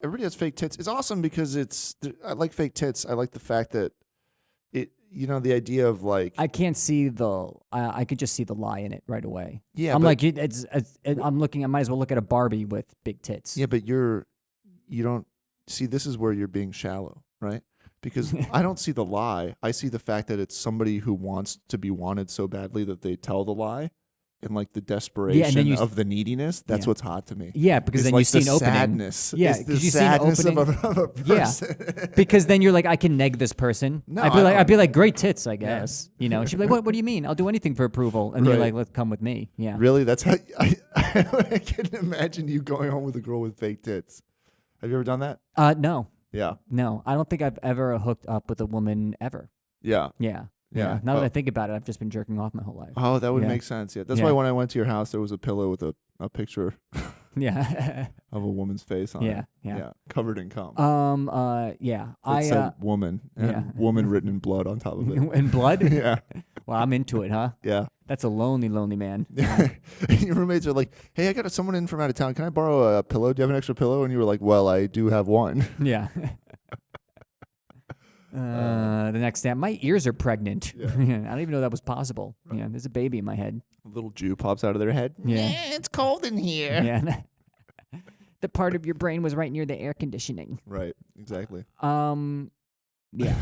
everybody has fake tits. It's awesome because I like fake tits. I like the fact that the idea of like I can't see I could just see the lie in it right away. Yeah, I'm like, I'm looking. I might as well look at a Barbie with big tits. Yeah, but you don't see. This is where you're being shallow, right? Because I don't see the lie. I see the fact that it's somebody who wants to be wanted so badly that they tell the lie. And like the desperation of the neediness, that's what's hot to me. Yeah, because then like you see an opening. Sadness. Yeah, because you see an opening of a person. Yeah, because then you're like, I can neg this person. No, I'd be like, great tits, I guess. Yeah. You know, she'd be like, what do you mean? I'll do anything for approval. And you're like, let's come with me. Yeah. Really? That's how I can imagine you going home with a girl with fake tits. Have you ever done that? No. Yeah. No, I don't think I've ever hooked up with a woman ever. Yeah. Yeah. Yeah. Now that I think about it, I've just been jerking off my whole life. Oh, that would make sense. Yeah. That's why when I went to your house, there was a pillow with a picture yeah. of a woman's face on it. Yeah. Covered in cum. Yeah. It said woman. And woman written in blood on top of it. In blood? Yeah. Well, I'm into it, huh? Yeah. That's a lonely, lonely man. Yeah. Your roommates are like, hey, I got someone in from out of town. Can I borrow a pillow? Do you have an extra pillow? And you were like, well, I do have one. Yeah. The next day, my ears are pregnant. Yeah. I don't even know that was possible. Right. Yeah, there's a baby in my head. A little Jew pops out of their head. Yeah, it's cold in here. Yeah. The part of your brain was right near the air conditioning. Right, exactly. Yeah.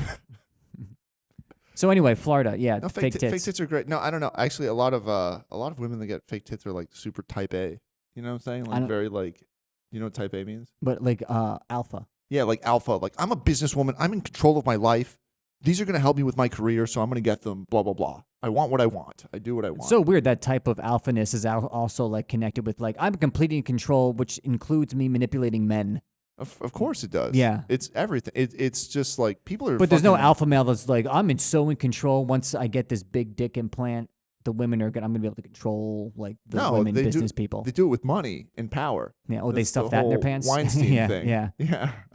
So anyway, Florida, no, fake tits. Fake tits are great. No, I don't know. Actually, a lot of women that get fake tits are like super type A. You know what I'm saying? Like very like, you know what type A means? But like alpha. Yeah, like alpha. Like, I'm a businesswoman. I'm in control of my life. These are going to help me with my career, so I'm going to get them, blah, blah, blah. I want what I want. I do what I want. It's so weird that type of alphaness is also like connected with like, I'm completely in control, which includes me manipulating men. Of course it does. Yeah. It's everything. It's just like people are. But there's no alpha male that's like, I'm so in control. Once I get this big dick implant, the women I'm going to be able to control like the women business people. They do it with money and power. Yeah. Oh, they stuff that in their pants? Weinstein thing. Yeah.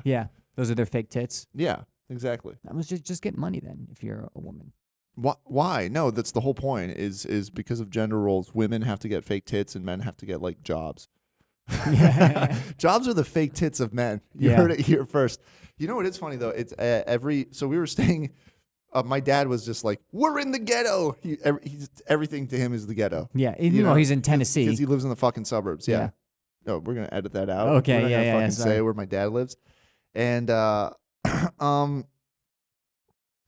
Yeah. Those are their fake tits. Yeah, exactly. That was just get money then if you're a woman. Why? No, that's the whole point is because of gender roles. Women have to get fake tits and men have to get like jobs. Yeah. Jobs are the fake tits of men. You heard it here first. You know what is funny though? It's so we were staying. My dad was just like, we're in the ghetto. Everything to him is the ghetto. Yeah, even though he's in Tennessee. Because he lives in the fucking suburbs. Yeah. No, we're going to edit that out. Okay, we're not gonna fucking say where my dad lives. And,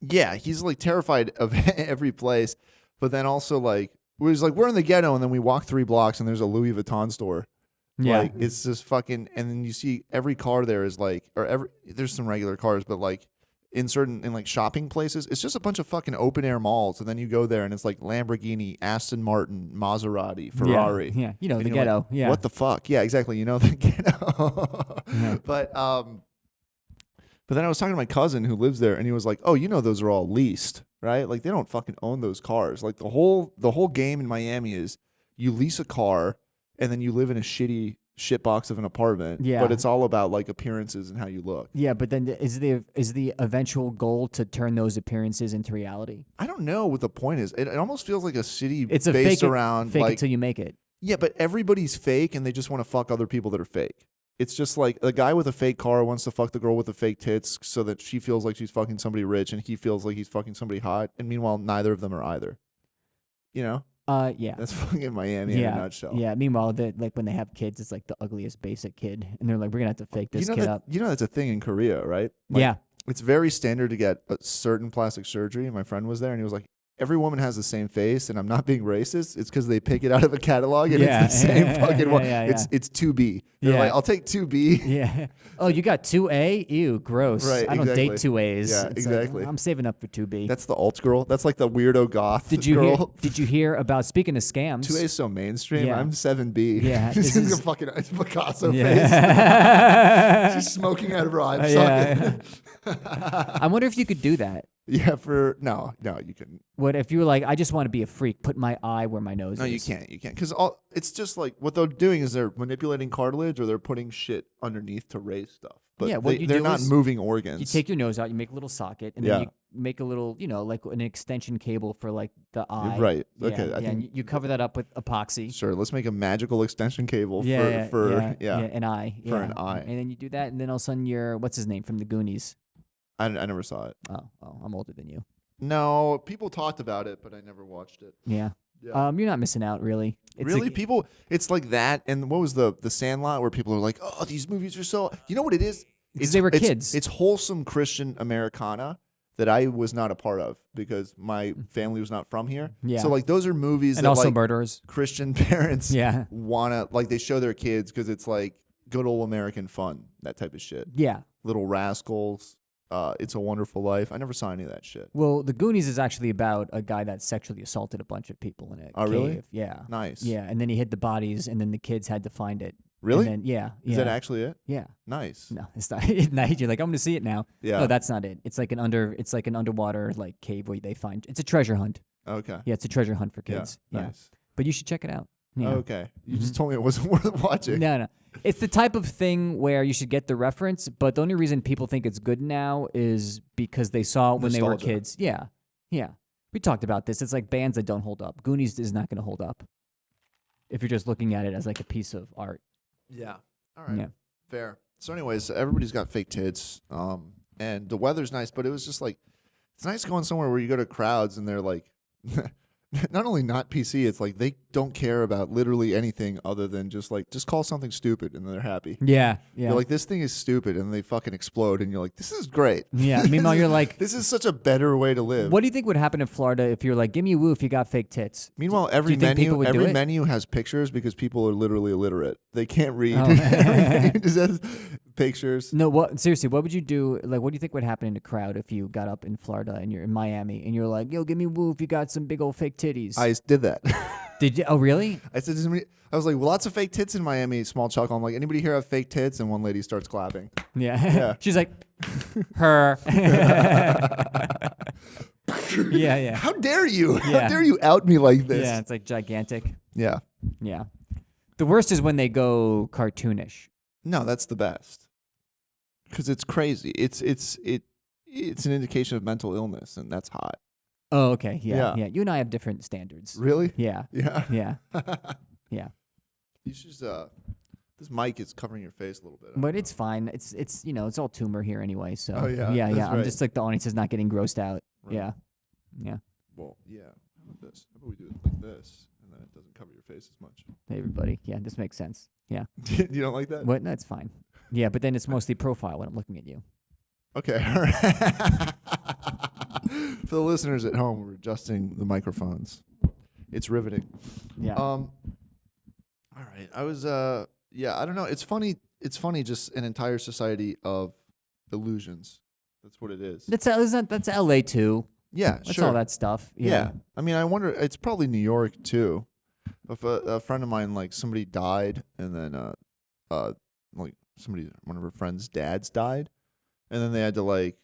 he's like terrified of every place. But then also like, we're in the ghetto. And then we walk 3 blocks and there's a Louis Vuitton store. Yeah. Like, it's just fucking, and then you see every car there is like, there's some regular cars, but like, in like shopping places, it's just a bunch of fucking open air malls, and then you go there and it's like Lamborghini, Aston Martin, Maserati, Ferrari. Yeah. You know, the ghetto. Like, what the fuck? Yeah, exactly. You know, the ghetto. Yeah. But then I was talking to my cousin who lives there, and he was like, "Oh, you know, those are all leased, right? Like they don't fucking own those cars. Like the whole game in Miami is you lease a car, and then you live in a shitbox of an apartment. Yeah. But it's all about like appearances and how you look. Yeah, but then is the eventual goal to turn those appearances into reality? I don't know what the point is. It almost feels like a city it's based fake around fake like, until you make it. Yeah, but everybody's fake and they just want to fuck other people that are fake. It's just like the guy with a fake car wants to fuck the girl with the fake tits so that she feels like she's fucking somebody rich and he feels like he's fucking somebody hot, and meanwhile neither of them are either. You know? Yeah. That's fucking Miami in a nutshell. Yeah. Meanwhile, like when they have kids, it's like the ugliest basic kid, and they're like, "We're gonna have to fake this kid up." You know that's a thing in Korea, right? Like, yeah. It's very standard to get a certain plastic surgery. My friend was there, and he was like, "Every woman has the same face, and I'm not being racist. It's because they pick it out of a catalog, and it's the same fucking one. It's 2B. They're like, I'll take 2B. Yeah. Oh, you got 2A? Ew, gross. Right. I don't date 2As. Yeah, exactly. Like, I'm saving up for 2B. That's the alt girl. That's like the weirdo goth girl. Did you hear about, speaking of scams? 2A is so mainstream. Yeah. I'm 7B. Yeah. She's a fucking Picasso face. She's smoking out of her eye. Yeah. I wonder if you could do that. Yeah, no, you couldn't. What if you were like, I just want to be a freak, put my eye where my nose is? No, you can't, because it's just like what they're doing is they're manipulating cartilage or they're putting shit underneath to raise stuff. But they're not moving organs. You take your nose out, you make a little socket, and then make a little, like an extension cable for like the eye. Right. Yeah, Okay. yeah. And you cover that up with epoxy. Sure. Let's make a magical extension cable for an eye. For an eye. And then you do that, and then all of a sudden what's his name from the Goonies? I never saw it. Oh, I'm older than you. No, people talked about it, but I never watched it. Yeah. You're not missing out, really. Really, people. It's like that. And what was the Sandlot, where people are like, "Oh, these movies are so." You know what it is? They were kids. It's wholesome Christian Americana that I was not a part of because my family was not from here. Yeah. So like those are movies and that also like murderers. Christian parents Yeah. wanna like they show their kids because it's like good old American fun, that type of shit. Yeah. Little Rascals. It's a Wonderful Life. I never saw any of that shit. Well, The Goonies is actually about a guy that sexually assaulted a bunch of people in a cave. Really? Yeah. Nice. Yeah, and then he hid the bodies, and then the kids had to find it. Really? And then, yeah. Is that actually it? Yeah. Nice. No, it's not. Now you're like, I'm gonna see it now. Yeah. No, that's not it. It's like an underwater like cave where they find. It's a treasure hunt. Okay. Yeah, it's a treasure hunt for kids. Yeah. Nice. But you should check it out. Yeah. Okay. You just told me it wasn't worth watching. No. It's the type of thing where you should get the reference, but the only reason people think it's good now is because they saw it when they were Nostalgia. kids. Yeah. Yeah. We talked about this. It's like bands that don't hold up. Goonies is not going to hold up if you're just looking at it as like a piece of art. Yeah. All right. Yeah. Fair. So anyways, everybody's got fake tits. And the weather's nice, but it was just like it's nice going somewhere where you go to crowds and they're like not only not PC, it's like they don't care about literally anything other than just call something stupid and they're happy. Yeah. Yeah. You're like, this thing is stupid, and they fucking explode, and you're like, this is great. Yeah. Meanwhile, you're like, this is such a better way to live. what do you think would happen in Florida if you're like, give me a woo if you got fake tits? Meanwhile, Do you think people would do every it? menu has pictures because people are literally illiterate. They can't read. Oh. Every menu just has pictures. No, seriously, what would you do? Like, what do you think would happen in a crowd if you got up in Florida and you're in Miami and you're like, yo, give me a woo if you got some big old fake titties? I did that. Did you? Oh, really? I said, I was like, well, lots of fake tits in Miami. Small chuckle. I'm like, anybody here have fake tits? And one lady starts clapping. Yeah. She's like, her. Yeah. How dare you? Yeah. How dare you out me like this? Yeah, it's like gigantic. Yeah. Yeah. The worst is when they go cartoonish. No, that's the best. Because it's crazy. It's an indication of mental illness, and that's hot. Oh, okay. Yeah. Yeah. You and I have different standards. Really? Yeah. Yeah. Yeah. Yeah. You should this mic is covering your face a little bit. But it's fine. It's it's all tumor here anyway. So Oh, yeah, yeah. that's I'm right. just like the audience is not getting grossed out. Right. Yeah. Yeah. Well, yeah. How about this? How about we do it like this, and then it doesn't cover your face as much. Hey, everybody. Yeah, this makes sense. Yeah. You don't like that? What? That's fine. Yeah, but then it's mostly profile when I'm looking at you. Okay. All right. For the listeners at home, we're adjusting the microphones. It's riveting. Yeah. All right. I was I don't know. It's funny just an entire society of illusions. That's what it is. That's LA too. Yeah, That's sure. all that stuff. Yeah. I mean, I wonder, it's probably New York too. If a friend of mine, like somebody died, and then like one of her friends' dads died, and then they had to like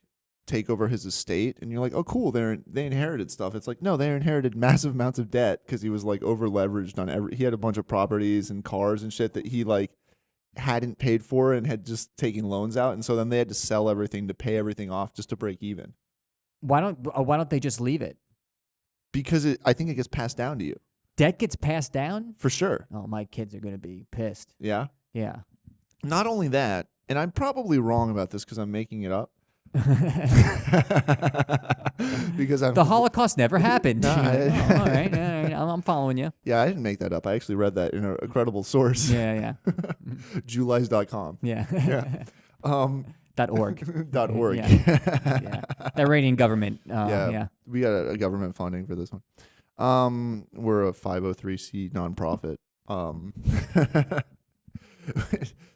take over his estate, and you're like, oh cool, they inherited stuff. It's like, no, they inherited massive amounts of debt because he was like over leveraged on he had a bunch of properties and cars and shit that he like hadn't paid for and had just taken loans out, and so then they had to sell everything to pay everything off just to break even. Why don't they just leave it? Because I think it gets passed down to you. Debt gets passed down? For sure. Oh, my kids are going to be pissed. Yeah. Yeah. Not only that, and I'm probably wrong about this because I'm making it up. Because the Holocaust never happened. No, all right. I'm following you. Yeah, I didn't make that up. I actually read that in a credible source. Yeah. Julies.com. Yeah. Yeah. .org. .org. Yeah. That Iranian government. Yeah. We got a government funding for this one. We're a 503c nonprofit.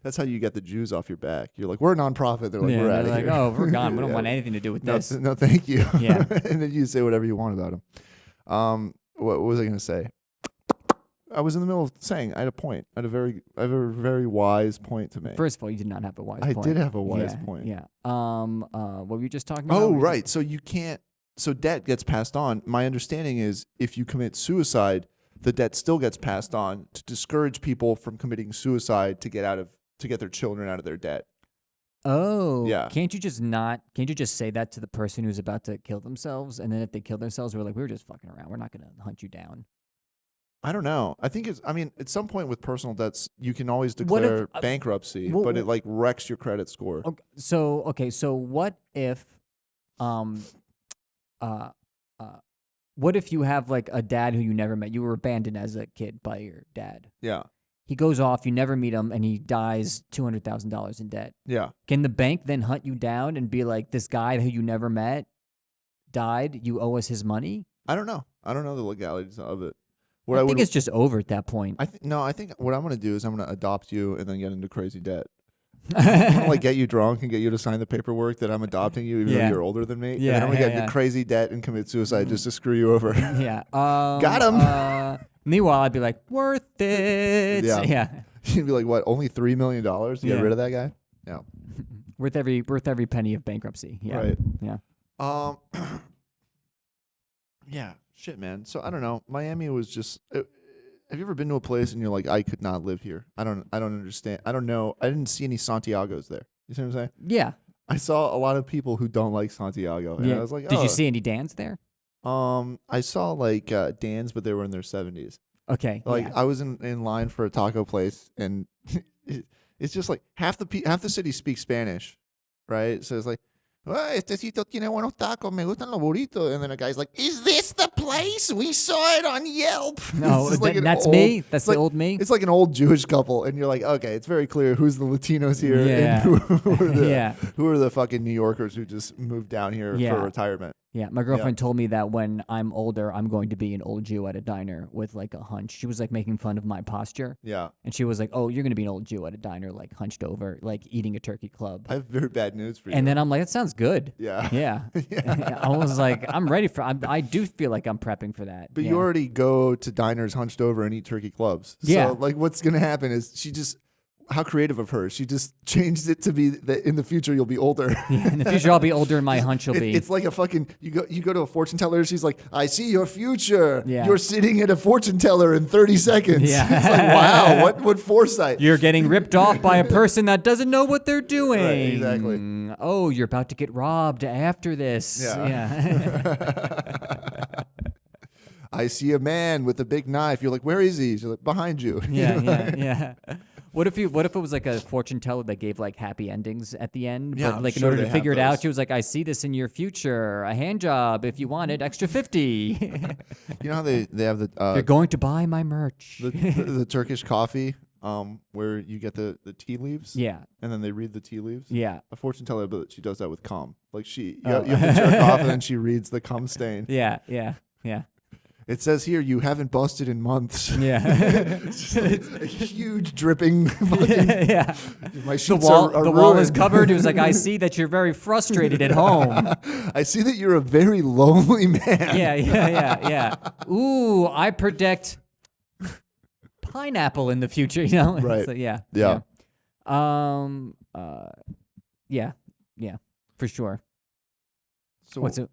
That's how you get the Jews off your back. You're like, we're a nonprofit. They're like, we're out of here. Oh, we're gone. We don't want anything to do with this. No, thank you. Yeah. And then you say whatever you want about them. What was I going to say? I was in the middle of saying I had a point. I have a very wise point to make. First of all, you did not have a wise point. I did have a wise point. Yeah. What were you just talking about? Oh, right. So you can't. So debt gets passed on. My understanding is if you commit suicide, the debt still gets passed on to discourage people from committing suicide to get their children out of their debt. Oh, Yeah. Can't you just say that to the person who's about to kill themselves? And then if they kill themselves, we're like, we were just fucking around. We're not going to hunt you down. I don't know. I think at some point with personal debts, you can always declare bankruptcy, but it like wrecks your credit score. Okay. So what if, what if you have like a dad who you never met? You were abandoned as a kid by your dad. Yeah. He goes off, you never meet him, and he dies $200,000 in debt. Yeah. Can the bank then hunt you down and be like, this guy who you never met died, you owe us his money? I don't know. I don't know the legalities of it. I think it's just over at that point. I think what I'm going to do is I'm going to adopt you and then get into crazy debt. I'm going to like get you drunk and get you to sign the paperwork that I'm adopting you even though you're older than me. Yeah, and then I'm going to get into crazy debt and commit suicide just to screw you over. Yeah. Got him. Meanwhile, I'd be like, worth it. Yeah. You'd be like, what, only $3 million to get rid of that guy? Yeah. Worth every penny of bankruptcy. Yeah. Right. Yeah. Yeah. Shit, man. So I don't know. Miami was just. Have you ever been to a place and you're like, I could not live here? I don't understand. I don't know. I didn't see any Santiagos there. You see what I'm saying? Yeah. I saw a lot of people who don't like Santiago, and I was like, Did you see any Dans there? I saw like Dans, but they were in their 70s. Okay. Like I was in line for a taco place, and it's just like half the city speaks Spanish, right? So it's like, este sitio tiene buenos tacos, me gustan los burritos, and then a guy's like, is this the place? We saw it on Yelp. No, that's me. That's the old me. It's like an old Jewish couple, and you're like, okay, it's very clear who's the Latinos here, and who are the fucking New Yorkers who just moved down here for retirement. Yeah, my girlfriend told me that when I'm older, I'm going to be an old Jew at a diner with like a hunch. She was like making fun of my posture. Yeah. And she was like, oh, you're going to be an old Jew at a diner, like hunched over, like eating a turkey club. I have very bad news for you. And then I'm like, that sounds good. Yeah. Yeah. I was like, I'm ready for I do feel like I'm prepping for that. But you already go to diners hunched over and eat turkey clubs. Yeah. So like what's going to happen is how creative of her. She just changed it to be that in the future you'll be older. Yeah, in the future I'll be older and my hunch will be. It's like a fucking you go to a fortune teller. She's like, I see your future. Yeah. You're sitting at a fortune teller in 30 seconds. Yeah. It's like, wow, what foresight. You're getting ripped off by a person that doesn't know what they're doing. Right, exactly. Oh, you're about to get robbed after this. Yeah. I see a man with a big knife. You're like, where is he? She's like, behind you. Yeah. What if it was like a fortune teller that gave like happy endings at the end? Yeah, but like sure in order to figure it those. out, she was like, I see this in your future. A hand job if you want it, extra 50. You know how they have the You're going to buy my merch. the Turkish coffee where you get the tea leaves. Yeah. And then they read the tea leaves. Yeah. A fortune teller, but she does that with cum. Like you have to jerk off and then she reads the cum stain. Yeah. It says here you haven't busted in months. Yeah. It's a huge dripping. Yeah. My The sheets wall ruined. is covered. It was like, I see that you're very frustrated at home. I see that you're a very lonely man. Yeah. Ooh, I predict pineapple in the future, you know? Right. So, yeah. Yeah, for sure. So What's it?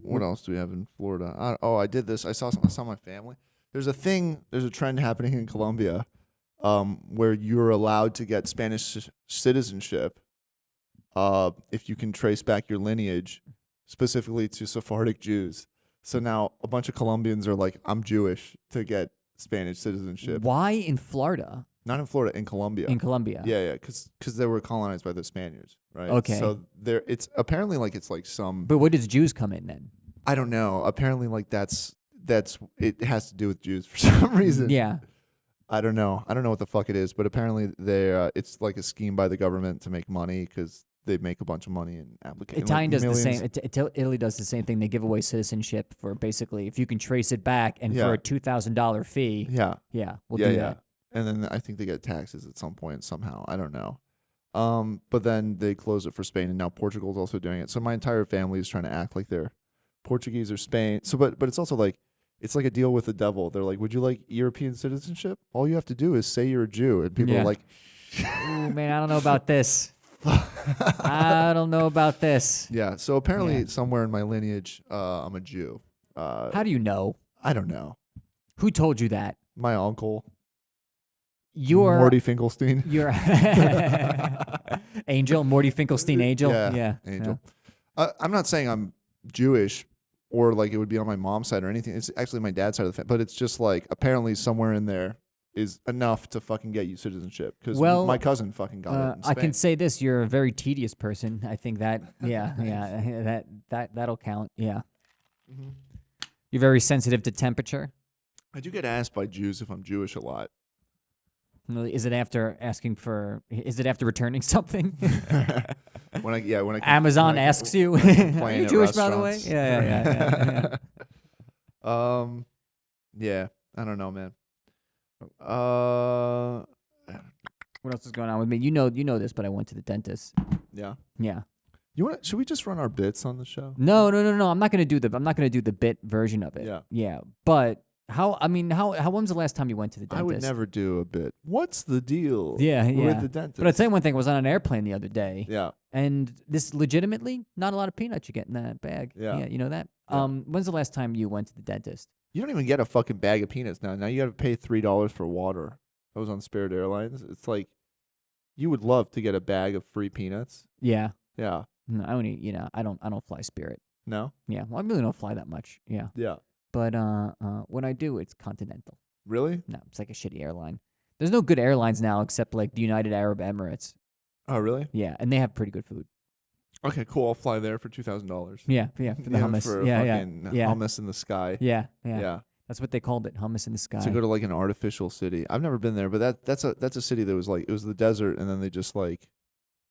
What else do we have in Florida? I did this. I saw my family. There's a trend happening in Colombia where you're allowed to get Spanish citizenship if you can trace back your lineage, specifically to Sephardic Jews. So now a bunch of Colombians are like, I'm Jewish to get Spanish citizenship. Why in Florida? Not in Florida, in Colombia. In Colombia. Yeah, because they were colonized by the Spaniards, right? Okay. So it's apparently like it's like some. But where does Jews come in then? I don't know. Apparently, like that's it has to do with Jews for some reason. Yeah. I don't know what the fuck it is, but apparently it's like a scheme by the government to make money because they make a bunch of money in applications. Italian does the same. Italy does the same thing. They give away citizenship for basically if you can trace it back and for a $2,000 fee. Yeah. We'll do that. And then I think they get taxes at some point somehow. I don't know. But then they close it for Spain, and now Portugal's also doing it. So my entire family is trying to act like they're Portuguese or Spain. So, but it's also like it's like a deal with the devil. They're like, "Would you like European citizenship? All you have to do is say you're a Jew," and people are like, "Ooh, man, I don't know about this. I don't know about this." Yeah. So apparently, somewhere in my lineage, I'm a Jew. How do you know? I don't know. Who told you that? My uncle. You're Morty Finkelstein. You're Angel, Morty Finkelstein Angel. Yeah, Angel. Yeah. I'm not saying I'm Jewish or like it would be on my mom's side or anything. It's actually my dad's side of the family. But it's just like apparently somewhere in there is enough to fucking get you citizenship. Because my cousin fucking got it in Spain. I can say this: you're a very tedious person. I think that, that'll count. Yeah. Mm-hmm. You're very sensitive to temperature. I do get asked by Jews if I'm Jewish a lot. Is it after returning something? when Amazon asks you, are you Jewish, by the way? Yeah. Yeah, I don't know, man. What else is going on with me? You know this, but I went to the dentist. Yeah. Yeah. Should we just run our bits on the show? No. I'm not gonna do the bit version of it. Yeah. Yeah. But when's the last time you went to the dentist? I would never do a bit. What's the deal? Yeah. With the dentist. But I'll tell you one thing. I was on an airplane the other day. Yeah. And this legitimately, not a lot of peanuts you get in that bag. Yeah. You know that? Yeah. When's the last time you went to the dentist? You don't even get a fucking bag of peanuts now. Now you got to pay $3 for water. I was on Spirit Airlines. It's like you would love to get a bag of free peanuts. Yeah. Yeah. No, I don't fly Spirit. No? Yeah. Well, I really don't fly that much. Yeah. Yeah. But when I do, it's Continental. Really? No, it's like a shitty airline. There's no good airlines now except like the United Arab Emirates. Oh, really? Yeah, and they have pretty good food. Okay, cool. I'll fly there for $2,000. Yeah, for the hummus. For hummus in the sky. Yeah. Yeah. That's what they called it, hummus in the sky. To go to like an artificial city. I've never been there, but that's a city that was like, it was the desert, and then they just like,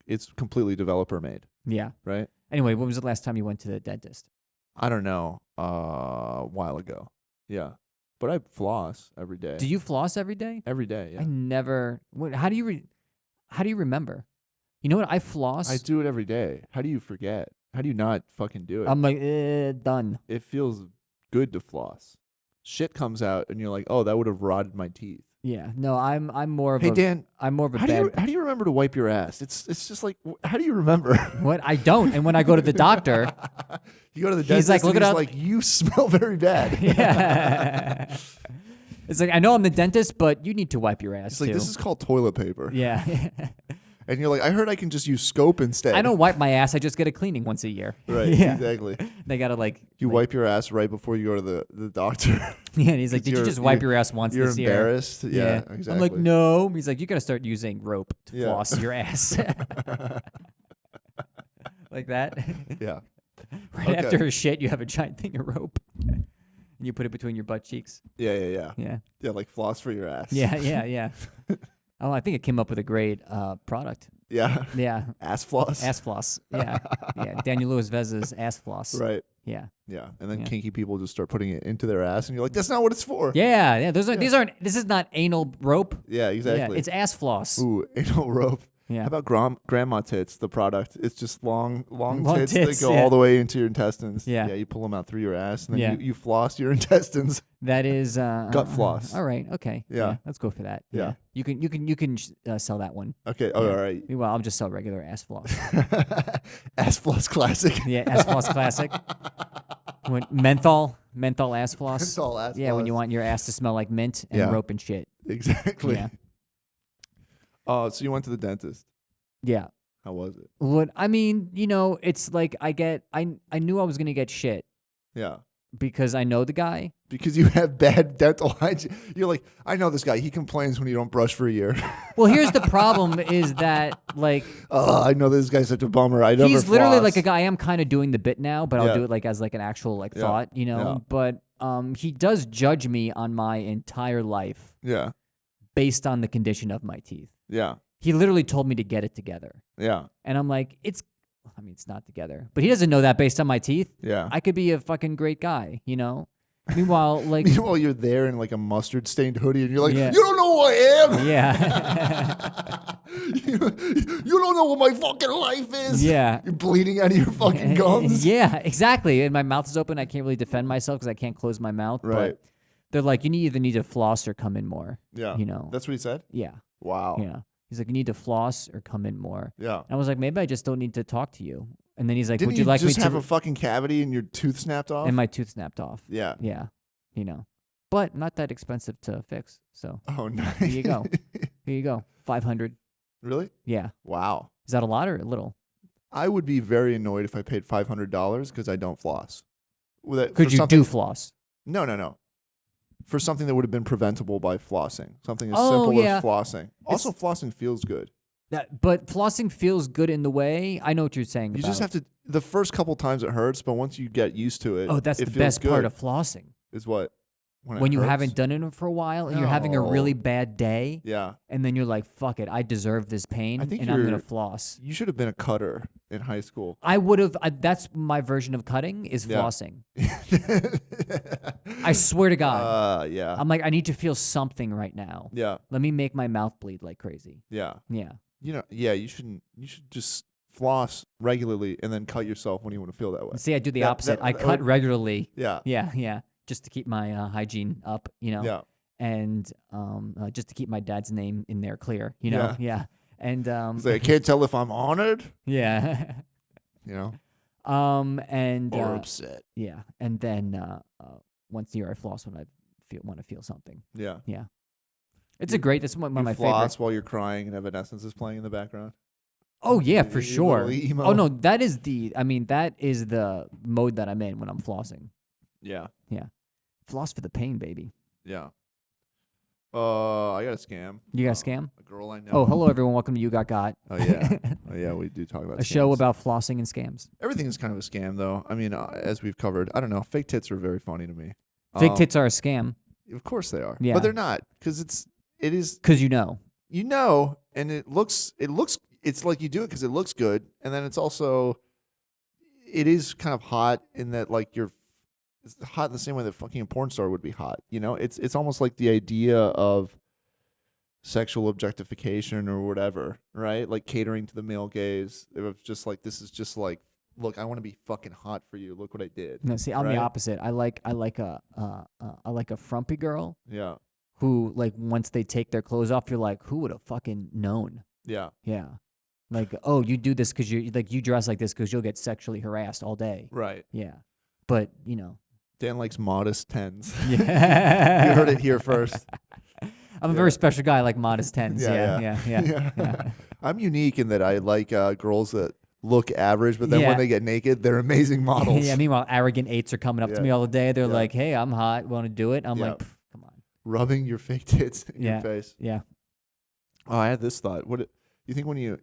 it's completely developer made. Yeah. Right? Anyway, when was the last time you went to the dentist? I don't know. A while ago. Yeah. But I floss every day. Do you floss every day? Every day, yeah. I never. How do you remember? You know what? I floss. I do it every day. How do you forget? How do you not fucking do it? I'm like, done. It feels good to floss. Shit comes out and you're like, oh, that would have rotted my teeth. Yeah. No, I'm more of Hey, Dan. I'm more of a how do you remember to wipe your ass? It's just like, how do you remember? What? I don't. And when I go to the doctor, you go to the dentist, like, look, and he's like, you smell very bad. Yeah. It's like, I know I'm the dentist, but you need to wipe your ass. It's like, this is called toilet paper. Yeah. And you're like, I heard I can just use scope instead. I don't wipe my ass. I just get a cleaning once a year. Right, yeah. Exactly. They got to You wipe your ass right before you go to the doctor. Yeah, and he's like, did you just wipe your ass once this year? You're embarrassed? Yeah, exactly. I'm like, no. He's like, you got to start using rope to floss your ass. Like that? Yeah. Right after a shit, you have a giant thing of rope. And you put it between your butt cheeks. Yeah. Yeah. Yeah, like floss for your ass. Yeah. Oh, I think it came up with a great product. Yeah. Yeah. Ass floss? Ass floss. Yeah. Daniel Lewis Veza's ass floss. Right. Yeah. Yeah. And then kinky people just start putting it into their ass and you're like, that's not what it's for. Yeah. This is not anal rope. Yeah, exactly. Yeah, it's ass floss. Ooh, anal rope. Yeah. How about grandma tits, the product? It's just long tits that go yeah. all the way into your intestines. Yeah. Yeah, you pull them out through your ass and then you floss your intestines. That is gut floss. All right. Okay. Yeah. Let's go for that. Yeah. You can sell that one. Okay. Oh, all right. Well, I'll just sell regular ass floss. Ass floss classic. Yeah, ass floss classic. Menthol ass floss. Menthol ass Yeah, floss. when you want your ass to smell like mint and rope and shit. Exactly. Yeah. Oh, so you went to the dentist. Yeah. How was it? It's like I knew I was going to get shit. Yeah. Because I know the guy. Because you have bad dental hygiene. You're like, I know this guy. He complains when you don't brush for a year. Well, here's the problem is that, like... I know this guy's such a bummer. He's literally like a guy. I am kind of doing the bit now, but I'll do it like as like an actual thought, Yeah. But he does judge me on my entire life. Yeah. Based on the condition of my teeth. Yeah. He literally told me to get it together. Yeah. And I'm like, it's not together. But he doesn't know that based on my teeth. Yeah. I could be a fucking great guy, Meanwhile, Meanwhile, you're there in like a mustard-stained hoodie, and you're like, Yeah. you don't know who I am. Yeah. you don't know what my fucking life is. Yeah. You're bleeding out of your fucking gums. Yeah, exactly. And my mouth is open. I can't really defend myself because I can't close my mouth. Right. But they're like, you either need to floss or come in more. Yeah. That's what he said? Yeah. Wow. Yeah. He's like, you need to floss or come in more. Yeah. And I was like, maybe I just don't need to talk to you. And then he's like, Didn't would you like me just to have a fucking cavity and your tooth snapped off? And my tooth snapped off. Yeah. Yeah. But not that expensive to fix. So nice. here you go. 500. Really? Yeah. Wow. Is that a lot or a little? I would be very annoyed if I paid $500 because I don't floss. Could you do floss? No. For something that would have been preventable by flossing. Something as Oh, simple yeah. as flossing. Also, flossing feels good. But flossing feels good in the way. I know what you're saying. You just have to. The first couple times it hurts, but once you get used to it, that's it the feels best good. part of flossing. Is what? When you haven't done it for a while and you're having a really bad day. Yeah. And then you're like, fuck it, I deserve this pain and I'm going to floss. You should have been a cutter in high school. I would have. That's my version of cutting is flossing. I swear to God. Yeah. I'm like, I need to feel something right now. Yeah. Let me make my mouth bleed like crazy. Yeah. Yeah. You shouldn't. You should just floss regularly and then cut yourself when you want to feel that way. See, I do the opposite. I cut regularly. Yeah. Yeah. Just to keep my hygiene up, Yeah. And just to keep my dad's name in there clear, Yeah. And it's like, I can't tell if I'm honored. Yeah. And or upset. Yeah. And then once a year I floss when I want to feel something. Yeah. Yeah. It's that's one of my floss favorites. while you're crying and Evanescence is playing in the background. Oh yeah, for sure. Emo. Oh no, that is the mode that I'm in when I'm flossing. Yeah. Yeah. Floss for the pain, baby. Yeah. I got a scam. You got a scam? A girl I know. Oh, hello everyone. Welcome to You Got Got. Oh yeah. We do talk about a show about flossing and scams. Everything is kind of a scam though. I mean, as we've covered, I don't know. Fake tits are very funny to me. Fake tits are a scam. Of course they are. Yeah. But they're not because it is because and it looks it's like you do it because it looks good, and then it's also it is kind of hot in that like it's hot in the same way that fucking a porn star would be hot. It's almost like the idea of sexual objectification or whatever, right? Like catering to the male gaze. It was just like, this is just like, look, I want to be fucking hot for you. Look what I did. No, see, I'm the opposite. I like a frumpy girl. Yeah. Who, like, once they take their clothes off, you're like, who would have fucking known? Yeah. Yeah. Like, oh, you do this because you dress like this because you'll get sexually harassed all day. Right. Yeah. But, Dan likes modest tens. Yeah. You heard it here first. I'm a very special guy. I like modest tens. Yeah. I'm unique in that I like girls that look average, but then when they get naked, they're amazing models. Yeah. Meanwhile, arrogant eights are coming up to me all the day. They're like, "Hey, I'm hot. Want to do it?" I'm like, "Come on." Rubbing your fake tits in your face. Yeah. Oh, I had this thought. What you think when you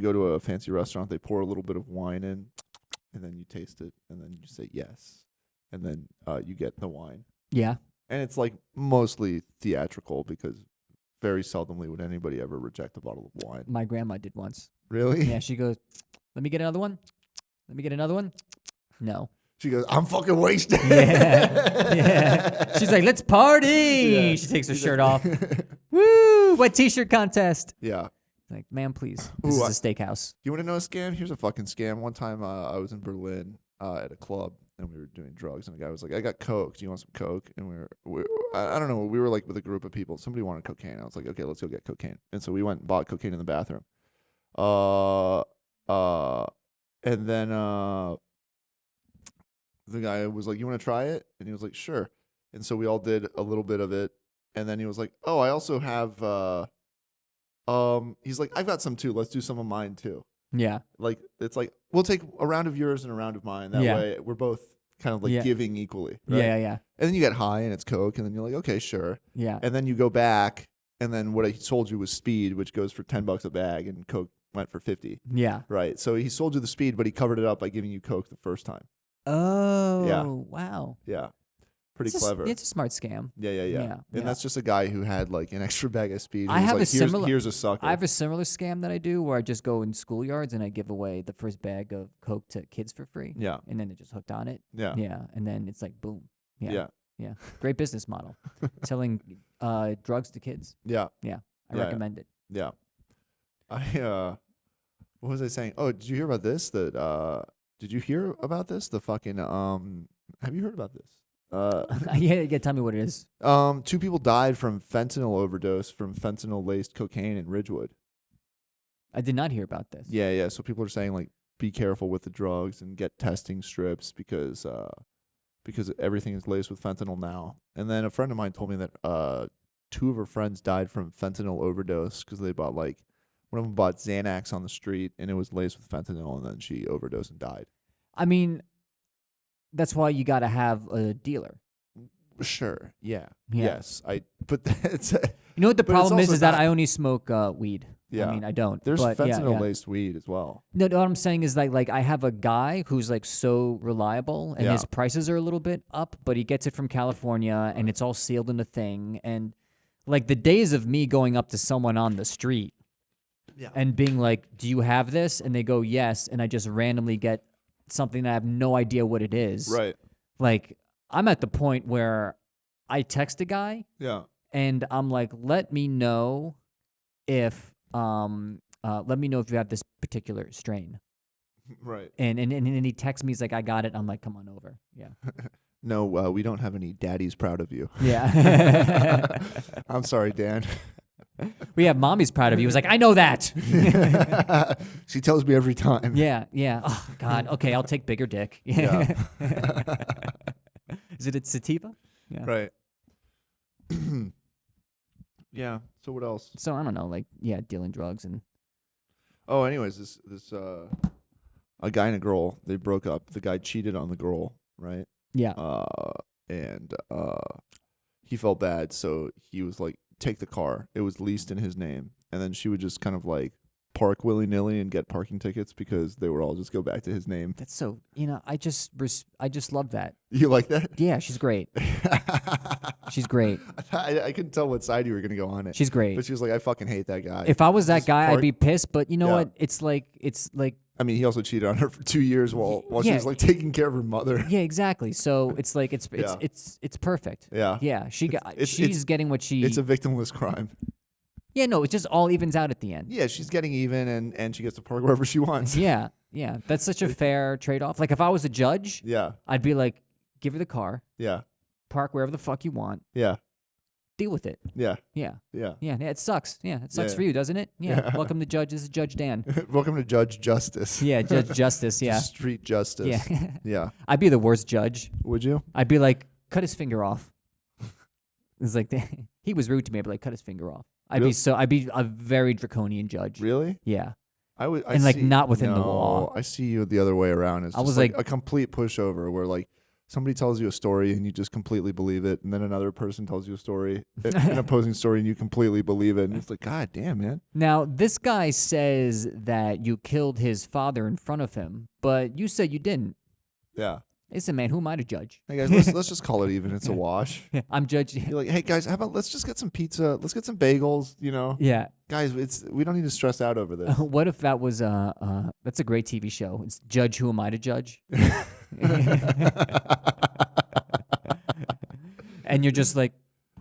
go to a fancy restaurant, they pour a little bit of wine in, and then you taste it, and then you say yes. And then you get the wine. Yeah. And it's like mostly theatrical because very seldomly would anybody ever reject a bottle of wine. My grandma did once. Really? Yeah, she goes, "Let me get another one. Let me get another one." No. She goes, "I'm fucking wasted." Yeah. She's like, "Let's party." Yeah. She takes her shirt off. Woo! Wet t-shirt contest. Yeah. Like, ma'am, please. This is a steakhouse. You want to know a scam? Here's a fucking scam. One time I was in Berlin at a club. And we were doing drugs, and the guy was like, "I got coke. Do you want some coke?" And I don't know. We were like with a group of people. Somebody wanted cocaine. I was like, "Okay, let's go get cocaine." And so we went and bought cocaine in the bathroom. And then the guy was like, "You want to try it?" And he was like, "Sure." And so we all did a little bit of it. And then he was like, "Oh, I also have." He's like, "I've got some too. Let's do some of mine too." Yeah. Like, it's like, we'll take a round of yours and a round of mine. That way we're both kind of like giving equally. Right? Yeah. And then you get high and it's coke. And then you're like, okay, sure. Yeah. And then you go back. And then what he sold you was speed, which goes for $10 a bag. And coke went for 50. Yeah. Right. So he sold you the speed, but he covered it up by giving you coke the first time. Oh. Yeah. Wow. Yeah. Pretty clever. It's a smart scam. Yeah. And that's just a guy who had like an extra bag of speed. I have like, here's a sucker. I have a similar scam that I do where I just go in schoolyards and I give away the first bag of coke to kids for free. Yeah. And then they're just hooked on it. Yeah. Yeah. And then it's like boom. Yeah. Great business model. Selling drugs to kids. Yeah. Yeah. I recommend it. Yeah. What was I saying? Oh, did you hear about this? Did you hear about this? The fucking have you heard about this? Yeah, tell me what it is. 2 people died from fentanyl overdose from fentanyl-laced cocaine in Ridgewood. I did not hear about this. Yeah. So people are saying like, be careful with the drugs and get testing strips because everything is laced with fentanyl now. And then a friend of mine told me that 2 of her friends died from fentanyl overdose because they bought like One of them bought Xanax on the street, and it was laced with fentanyl, and then she overdosed and died. I mean, that's why you got to have a dealer. Sure. Yeah. Yes. But that's. You know what the problem is that I only smoke weed. Yeah. I mean, I don't. There's fentanyl-laced weed as well. No, what I'm saying is like I have a guy who's like so reliable, and his prices are a little bit up, but he gets it from California, and it's all sealed in a thing. And like the days of me going up to someone on the street and being like, "Do you have this?" and they go, "Yes," and I just randomly get something that I have no idea what it is. Right. Like I'm at the point where I text a guy. Yeah. And I'm like, let me know if you have this particular strain. Right. And he texts me, he's like, I got it. I'm like, come on over. Yeah. No, we don't have any daddy's proud of you. Yeah. I'm sorry, Dan. We have mommy's proud of you. He was like, I know that. She tells me every time. Yeah. Oh, God. Okay, I'll take bigger dick. Yeah. Is it a sativa? Yeah. Right. Yeah. So what else? So I don't know, like dealing drugs and. Oh, anyways, this a guy and a girl, they broke up. The guy cheated on the girl, right? Yeah. And he felt bad, so he was like, take the car. It was leased in his name, and then she would just kind of like park willy-nilly and get parking tickets because they would all just go back to his name. That's so, I just love that. You like that? Yeah, she's great. She's great. I couldn't tell what side you were going to go on it. She's great. But she was like, I fucking hate that guy. If I was that guy, I'd be pissed, but you know what? It's like I mean, he also cheated on her for 2 years while she was like taking care of her mother. Yeah, exactly. So it's like it's perfect. Yeah. Yeah, she's getting what she. It's a victimless crime. Yeah, no, it just all evens out at the end. Yeah, she's getting even, and she gets to park wherever she wants. Yeah, that's such a fair trade-off. Like if I was a judge, I'd be like, give her the car. Yeah. Park wherever the fuck you want. Yeah. Deal with it. Yeah. Yeah. Yeah. Yeah. It sucks. Yeah, it sucks for you, doesn't it? Yeah. Welcome to Judge. This is Judge Dan. Welcome to Judge Justice. Yeah, Judge Justice. Yeah. Street justice. Yeah. Yeah. I'd be the worst judge. Would you? I'd be like, cut his finger off. It's like he was rude to me. I'd be like, cut his finger off. I'd be a very draconian judge. Really? Yeah. Not within the law. I see you the other way around. It's just like a complete pushover where like somebody tells you a story and you just completely believe it, and then another person tells you a story, an opposing story, and you completely believe it, and it's like, God damn, man. Now this guy says that you killed his father in front of him, but you said you didn't. Yeah. Listen, man, who am I to judge? Hey guys, let's just call it even. It's a wash. I'm judging. You're like, hey guys, how about let's just get some pizza? Let's get some bagels. You know? Yeah. Guys, we don't need to stress out over this. What if that was that's a great TV show? It's Judge Who Am I to Judge? And you're just like,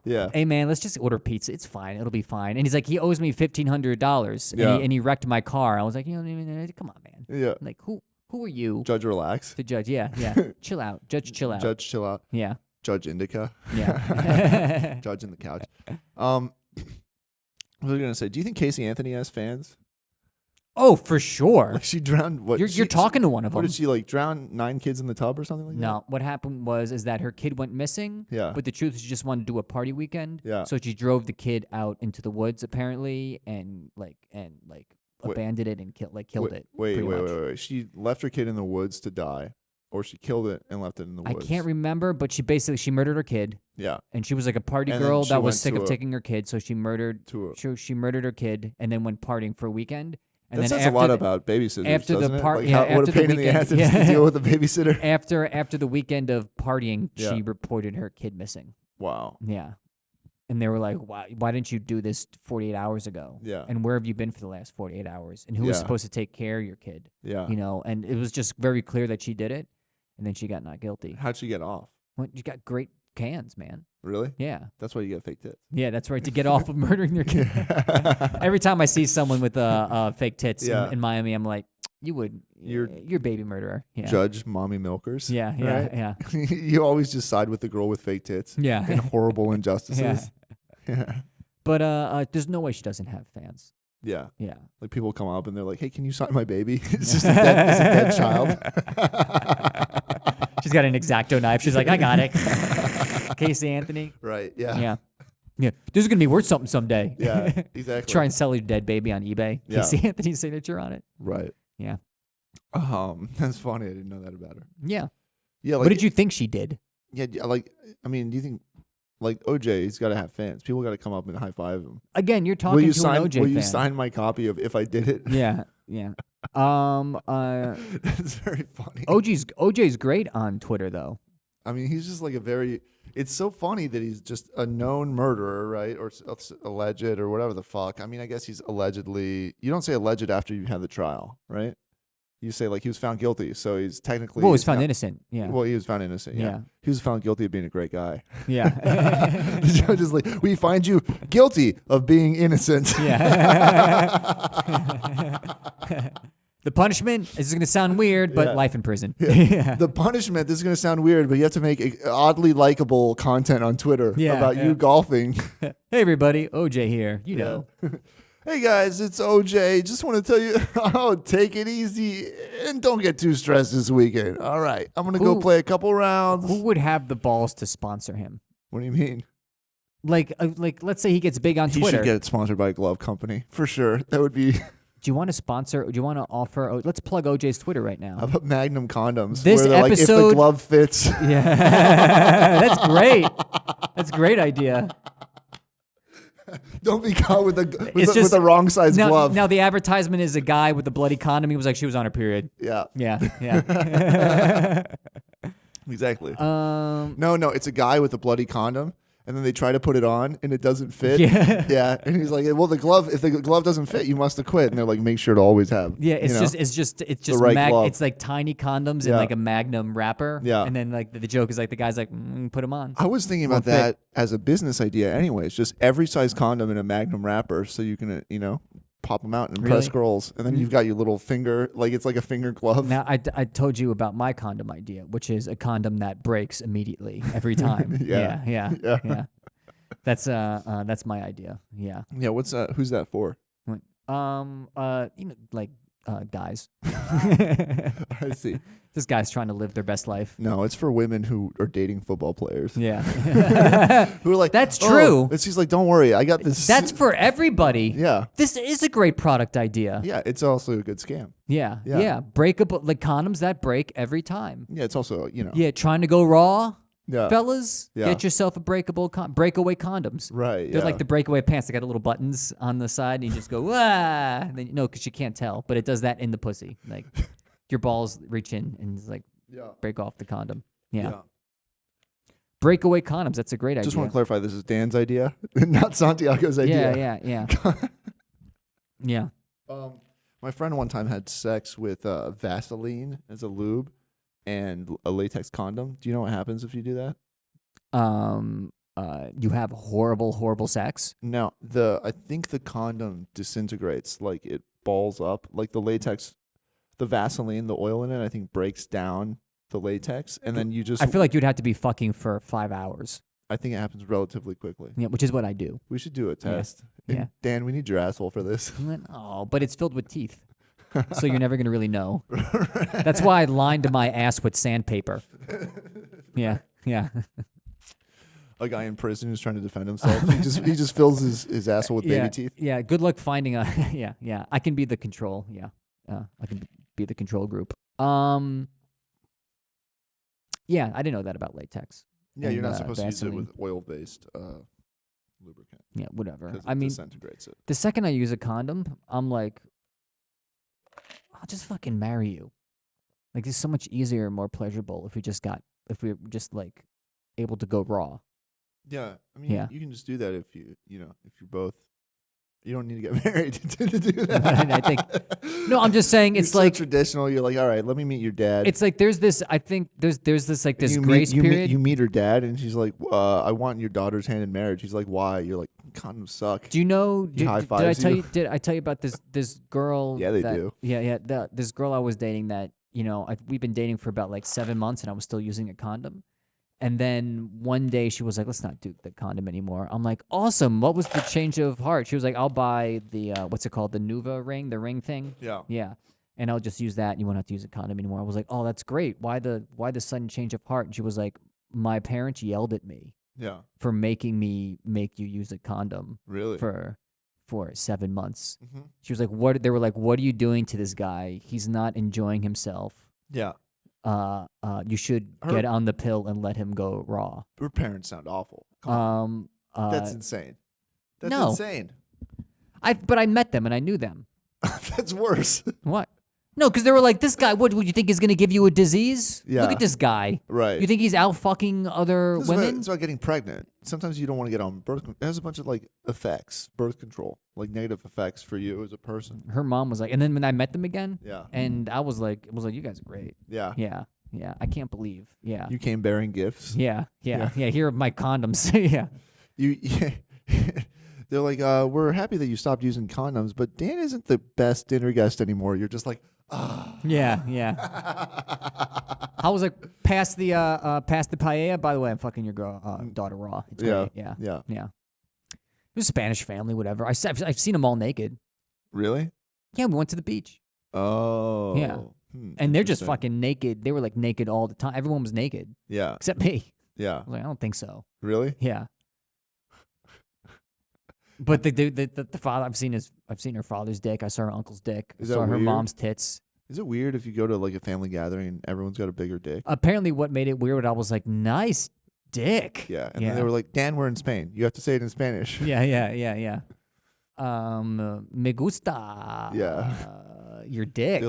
yeah. Hey man, let's just order pizza. It's fine. It'll be fine. And he's like, he owes me $1,500, and he wrecked my car. I was like, come on, man. Yeah. I'm like who are you? Judge, relax. The judge, yeah. Chill out. Judge, chill out. Judge, chill out. Yeah. Judge Indica. Yeah. Judge in the couch. What was I going to say? Do you think Casey Anthony has fans? Oh, for sure. Like she drowned what? You're talking to one of them. What did she like drown 9 kids in the tub or something like that? No, what happened is that her kid went missing. Yeah. But the truth is she just wanted to do a party weekend. Yeah. So she drove the kid out into the woods apparently and abandoned it and killed it. Wait. She left her kid in the woods to die, or she killed it and left it in the woods? I can't remember, but she murdered her kid. Yeah. And she was like a party girl that was sick of taking her kid, so she murdered her kid and then went partying for a weekend. And that then says a lot about babysitters, after doesn't the it? Like what a pain in the ass it is to deal with a babysitter. After the weekend of partying, she reported her kid missing. Wow. Yeah. And they were like, why didn't you do this 48 hours ago? Yeah. And where have you been for the last 48 hours? And who was supposed to take care of your kid? Yeah. You know, and it was just very clear that she did it. And then she got not guilty. How'd she get off? Well, you got great cans, man. Really? Yeah. That's why you get fake tits. Yeah, that's right. To get off of murdering their kid. Every time I see someone with fake tits in Miami, I'm like, you're a baby murderer. Yeah. Judge mommy milkers. Yeah. You always just side with the girl with fake tits. Yeah. And horrible injustices. Yeah. But there's no way she doesn't have fans. Yeah. Yeah. Like people come up and they're like, hey, can you sign my baby? It's just a dead child. She's got an X-Acto knife. She's like, I got it. Casey Anthony. Right. Yeah. Yeah. Yeah, this is gonna be worth something someday. Yeah, exactly. Try and sell your dead baby on eBay. Yeah. You see Anthony's signature on it. Right. Yeah. That's funny. I didn't know that about her. Yeah. Yeah. Like, what did you think she did? Yeah. Like, I mean, do you think like OJ's got to have fans? People got to come up and high five him. Again, you're talking to an OJ fan. Will you sign my copy of If I Did It? Yeah. Yeah. That's very funny. OJ's great on Twitter though. I mean, he's just like it's so funny that he's just a known murderer, right? Or alleged or whatever the fuck. I mean, I guess he's allegedly, you don't say alleged after you have the trial, right? You say like he was found guilty. So he's technically. Well, he was found innocent. Yeah. Well, he was found innocent. Yeah. He was found guilty of being a great guy. Yeah. The judge is like, we find you guilty of being innocent. Yeah. The punishment is going to sound weird, but life in prison. Yeah. The punishment, this is going to sound weird, but you have to make oddly likable content on Twitter about you golfing. Hey, everybody. OJ here. You know. Hey, guys, it's OJ. Just want to tell you, take it easy and don't get too stressed this weekend. All right. I'm going to go play a couple rounds. Who would have the balls to sponsor him? What do you mean? Like, let's say he gets big on Twitter. He should get it sponsored by a glove company. For sure. That would be... Do you want to sponsor? Do you want to offer? Let's plug OJ's Twitter right now. How about Magnum condoms? This where episode, like, if the glove fits. Yeah, that's great. That's a great idea. Don't be caught with the wrong size glove. Now the advertisement is a guy with a bloody condom. He was like, she was on her period. Yeah. Yeah. Exactly. No, it's a guy with a bloody condom. And then they try to put it on, and it doesn't fit. Yeah. And he's like, "Well, if the glove doesn't fit, you must have quit." And they're like, "Make sure to always have." Yeah, it's just the right glove. It's like tiny condoms in like a Magnum wrapper. Yeah. And then like the joke is like the guy's like, put them on. I was thinking about that as a business idea, anyways. Just every size condom in a Magnum wrapper, so you can pop them out and impress girls, and then you've got your little finger, like it's like a finger glove. Now, I told you about my condom idea, which is a condom that breaks immediately every time. Yeah. That's my idea. Yeah. Yeah. Who's that for? Guys. I see. This guy's trying to live their best life. No, it's for women who are dating football players. Yeah. Who are like, that's true. And she's like, don't worry, I got this. That's for everybody. Yeah. This is a great product idea. Yeah, it's also a good scam. Yeah. Breakable, like condoms that break every time. Yeah, it's also, Yeah, trying to go raw. Yeah. Fellas, get yourself a breakaway condoms. Right. They're like the breakaway pants. They got the little buttons on the side, and you just go, and then, because you can't tell, but it does that in the pussy. Like, your balls reach in and it's like break off the condom. Yeah. Breakaway condoms. That's a great idea. Just want to clarify, this is Dan's idea, not Santiago's idea. Yeah. My friend one time had sex with Vaseline as a lube and a latex condom. Do you know what happens if you do that? You have horrible sex. No, I think the condom disintegrates, like it balls up, like the latex. The Vaseline, the oil in it, I think breaks down the latex, and then you just... I feel like you'd have to be fucking for 5 hours. I think it happens relatively quickly. Yeah, which is what I do. We should do a test. Yeah. Dan, we need your asshole for this. Oh, but it's filled with teeth, so you're never going to really know. That's why I lined my ass with sandpaper. Yeah. A guy in prison who's trying to defend himself. He just fills his asshole with baby teeth. Yeah, good luck finding a... Yeah. I can be the control, I can be the control group. Yeah, I didn't know that about latex. Yeah, you're not supposed Vaseline. To use it with oil-based lubricant. Yeah, whatever. I mean, disintegrates it. The second I use a condom, I'm like, I'll just fucking marry you. Like, it's so much easier and more pleasurable if we were just like able to go raw. Yeah, I mean, you can just do that if if you're both. You don't need to get married to do that. I think. No, I'm just saying it's like so traditional. You're like, all right, let me meet your dad. It's like there's this. I think there's this like this grace period. You meet her dad, and she's like, I want your daughter's hand in marriage. He's like, why? You're like, condoms suck. Do you know? Did I tell you? Did I tell you about this girl? Yeah, they do. Yeah. This girl I was dating that we've been dating for about like 7 months, and I was still using a condom. And then one day she was like, let's not do the condom anymore. I'm like, awesome. What was the change of heart? She was like, I'll buy the, what's it called? The Nuva ring, the ring thing. Yeah. Yeah. And I'll just use that and you won't have to use a condom anymore. I was like, oh, that's great. Why the sudden change of heart? And she was like, my parents yelled at me Yeah. For making me make you use a condom. Really? For 7 months. Mm-hmm. She was like, "What?" They were like, "What are you doing to this guy? He's not enjoying himself. Yeah. You should get on the pill and let him go raw." Her parents sound awful. That's insane. That's insane. But I met them and I knew them. That's worse. What? No, because they were like, "This guy. What would you think is going to give you a disease? Yeah. Look at this guy. Right. You think he's out fucking other women? It's about getting pregnant. Sometimes you don't want to get on birth control. It has a bunch of like effects, birth control, like negative effects for you as a person. Her mom was like, and then when I met them again, yeah, and I was like, you guys are great. Yeah. Yeah. I can't believe. Yeah. You came bearing gifts. Yeah. Here are my condoms. Yeah. They're like, we're happy that you stopped using condoms, but Dan isn't the best dinner guest anymore. You're just like, ah. Yeah. I was like, past the paella. By the way, I'm fucking your girl, daughter raw. It's great. Yeah. It was a Spanish family, whatever. I've seen them all naked. Really? Yeah, we went to the beach. Oh. Yeah. And they're just fucking naked. They were like naked all the time. Everyone was naked. Yeah. Except me. Yeah. I was like, I don't think so. Really? Yeah. But the father, I've seen her father's dick. I saw her uncle's dick. I saw her mom's tits. Is it weird if you go to like a family gathering and everyone's got a bigger dick? Apparently, what made it weird, I was like, nice dick. Yeah. And then they were like, Dan, we're in Spain. You have to say it in Spanish. Yeah. Me gusta. Yeah. Your dick.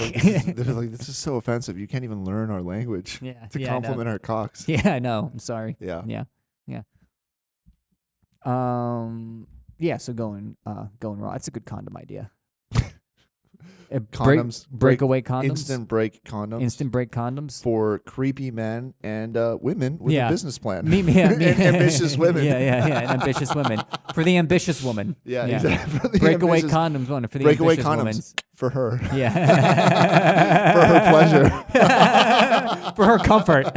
They're like, this is so offensive. You can't even learn our language to compliment our cocks. Yeah, I know. I'm sorry. Yeah. Yeah, so going raw. That's a good condom idea. Condoms, breakaway condoms, instant break condoms for creepy men and women with a business plan. Ambitious women. And ambitious women for the ambitious woman. Yeah. Exactly. Breakaway condoms, one for the breakaway ambitious condoms woman. For her. Yeah, for her pleasure, for her comfort.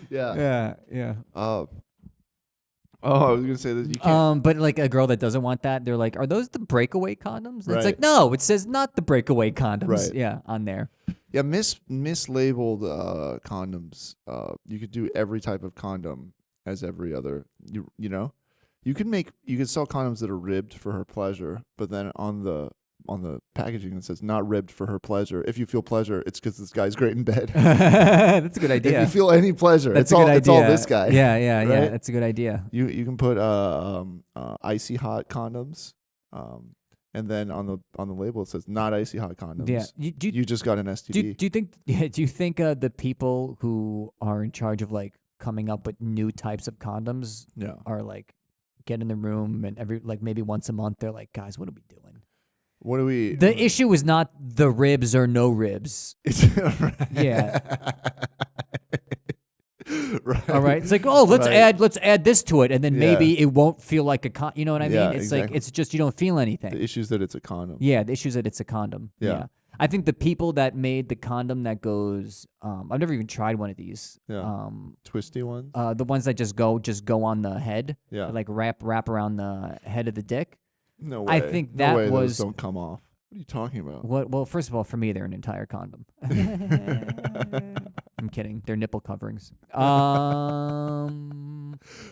Yeah. I was gonna say that you can't. But like a girl that doesn't want that, they're like, "Are those the breakaway condoms?" And Right. It's like, no, it says not the breakaway condoms. Right. Yeah, on there. Yeah, mislabeled condoms. You could do every type of condom as every other. You know, you could sell condoms that are ribbed for her pleasure, but then on the packaging it says not ribbed for her pleasure. If you feel pleasure, it's because this guy's great in bed. That's a good idea. If you feel any pleasure, it's all this guy. Yeah. Right? That's a good idea. You can put icy hot condoms, and then on the label it says not icy hot condoms. Yeah, you just got an STD. Do you think the people who are in charge of like coming up with new types of condoms are like get in the room and maybe once a month they're like, guys, what are we doing? What do we? The issue is not the ribs or no ribs. Yeah. Right. All right. It's like, oh, let's add this to it, and then maybe it won't feel like a you know what I mean? It's exactly. like it's just you don't feel anything. The issue is that it's a condom. Yeah, the issue is that it's a condom. Yeah. I think the people that made the condom that goes, I've never even tried one of these. Yeah. Twisty ones. The ones that just go on the head. Yeah. Like wrap around the head of the dick. No way. I think that those don't come off. What are you talking about? Well, first of all, for me, they're an entire condom. I'm kidding. They're nipple coverings.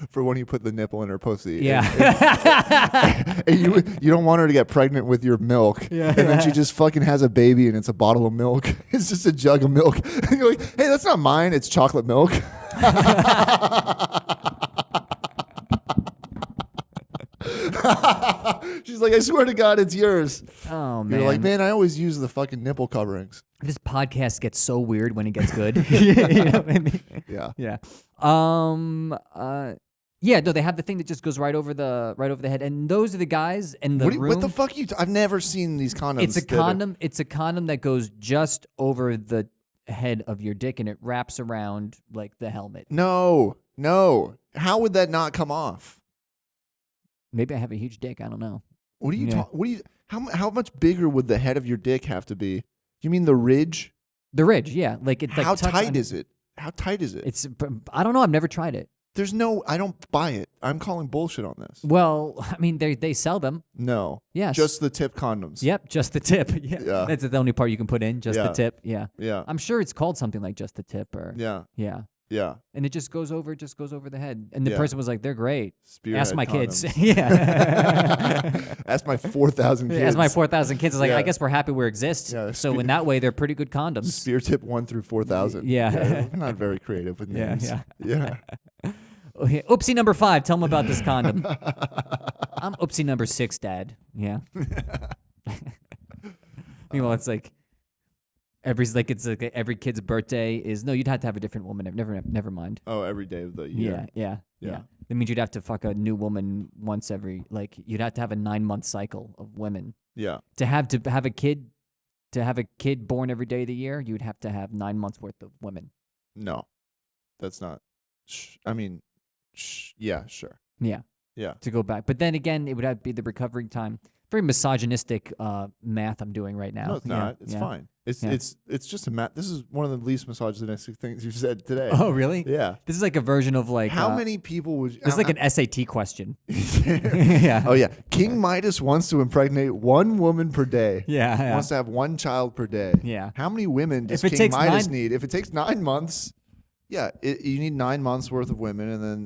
For when you put the nipple in her pussy. Yeah. And you don't want her to get pregnant with your milk. Yeah. And then she just fucking has a baby and it's a bottle of milk. It's just a jug of milk. And you're like, hey, that's not mine. It's chocolate milk. She's like, I swear to God, it's yours. Oh, man. You're like, man, I always use the fucking nipple coverings. This podcast gets so weird when it gets good. You know what I mean? Yeah. Yeah. Yeah, no, they have the thing that just goes right over the head, and those are the guys in the room. What the fuck I've never seen these condoms. It's a condom. It's a condom that goes just over the head of your dick, and it wraps around like the helmet. No. How would that not come off? Maybe I have a huge dick. I don't know. What are you How much bigger would the head of your dick have to be? You mean the ridge? The ridge, yeah. Like it's how tight is it? How tight is it? It's I don't know. I've never tried it. I don't buy it. I'm calling bullshit on this. Well, I mean, they sell them. No. Yes. Just the tip condoms. Yep, just the tip. Yeah. That's the only part you can put in, just the tip. Yeah. Yeah. I'm sure it's called something like just the tip or. Yeah. Yeah. Yeah. And it just goes over the head. And the person was like, they're great. Spearhead Ask my condoms. kids. Yeah. Ask my 4,000 kids. Ask my 4,000 kids. It's like, I guess we're happy we exist. Yeah, so in that way, they're pretty good condoms. Spear tip 1 through 4,000. Yeah. Not very creative with names. Yeah. Okay. Oopsie number 5. Tell them about this condom. I'm oopsie number 6, Dad. Yeah. Meanwhile, it's like every kid's birthday is you'd have to have a different woman. Never mind. Oh, every day of the year. Yeah. That means you'd have to fuck a new woman once every you'd have to have a 9-month cycle of women. Yeah. To have a kid born every day of the year, you'd have to have 9 months worth of women. No, that's not. I mean, yeah, sure. Yeah. Yeah. To go back, but then again, it would have to be the recovery time. Very misogynistic math I'm doing right now. No, it's not. It's fine. It's just a math. This is one of the least misogynistic things you've said today. Oh, really? Yeah. This is like a version of how many people would? This is like an SAT question. Yeah. Oh yeah. King Midas wants to impregnate 1 woman per day. Yeah. Wants to have 1 child per day. Yeah. How many women does King Midas need? If it takes 9 months. Yeah, you need 9 months worth of women, and then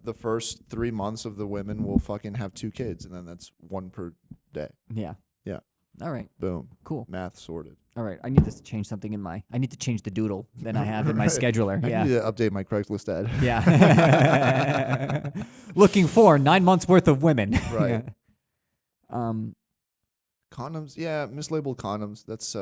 the first 3 months of the women will fucking have 2 kids, and then that's 1 per day. Yeah. Yeah. All right. Boom. Cool. Math sorted. All right. I need to change something I need to change the doodle that I have in my scheduler. I need to update my Craigslist ad. Yeah. Looking for 9 months worth of women. Right. Condoms, yeah, mislabeled condoms. That's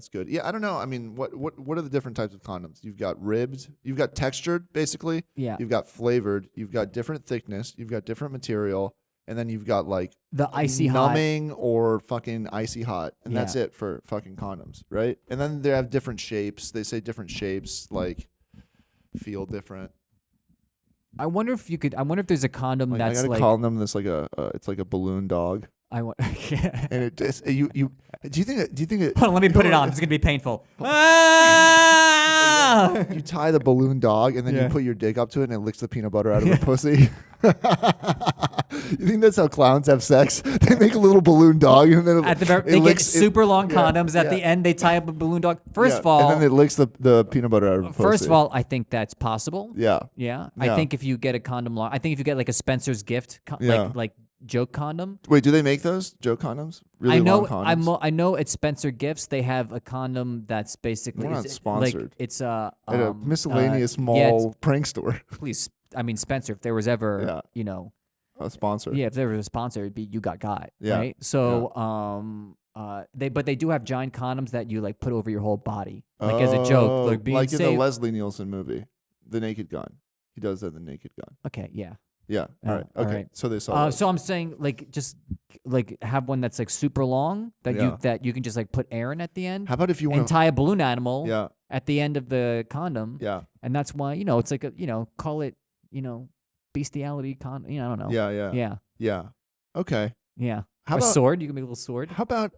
good. Yeah, I don't know. I mean, what are the different types of condoms? You've got ribbed, you've got textured, basically. Yeah. You've got flavored, you've got different thickness, you've got different material, and then you've got like the icy numbing or fucking icy hot, and that's it for fucking condoms, right? And then they have different shapes. They say different shapes like feel different. I wonder if there's a condom that's I gotta call them this it's like a balloon dog. And it just do you think it hold on, let me put it on. It's gonna be painful. You tie the balloon dog and then you put your dick up to it and it licks the peanut butter out of her pussy. You think that's how clowns have sex? They make a little balloon dog and then they get super long condoms. At the end, they tie up a balloon dog. First of all, and then it licks the peanut butter out of her pussy. First of all, I think that's possible. Yeah. I think if you get a condom long, I think if you get like a Spencer's gift, like joke condom. Wait, do they make those joke condoms? Really long condoms? I know at Spencer Gifts they have a condom that's basically not sponsored. Like it's at a miscellaneous mall prank store. Please, I mean Spencer, if there was ever a sponsor. Yeah, if there was a sponsor, it'd be You Got Got. Yeah. Right. So they do have giant condoms that you like put over your whole body, like as a joke, like being in the Leslie Nielsen movie, The Naked Gun. He does that in The Naked Gun. Okay. Yeah. Yeah. All right. Okay. Right. So they saw. So I'm saying like just like have one that's like super long that you can just like put air in at the end. How about if you want to tie a balloon animal? Yeah. At the end of the condom. Yeah. And that's why it's like call it bestiality condom. I don't know. Yeah. Yeah. Okay. Yeah. How a about sword? You can make a little sword. How about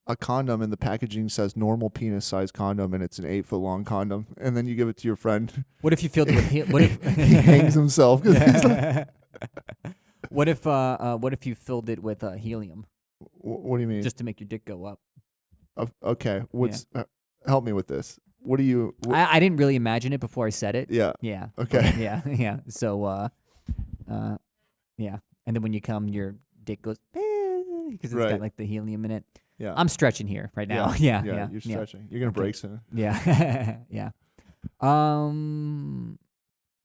a condom and the packaging says normal penis size condom and it's an 8-foot long condom and then you give it to your friend. What if you filled it with what if he hangs himself? What if you filled it with helium? What do you mean? Just to make your dick go up. Okay. Help me with this. What do you? I didn't really imagine it before I said it. Yeah. Yeah. Okay. Yeah. So yeah. And then when you come, your dick goes because it's got like the helium in it. Yeah. I'm stretching here right now. Yeah. You're stretching. You're gonna break soon. Yeah. Yeah.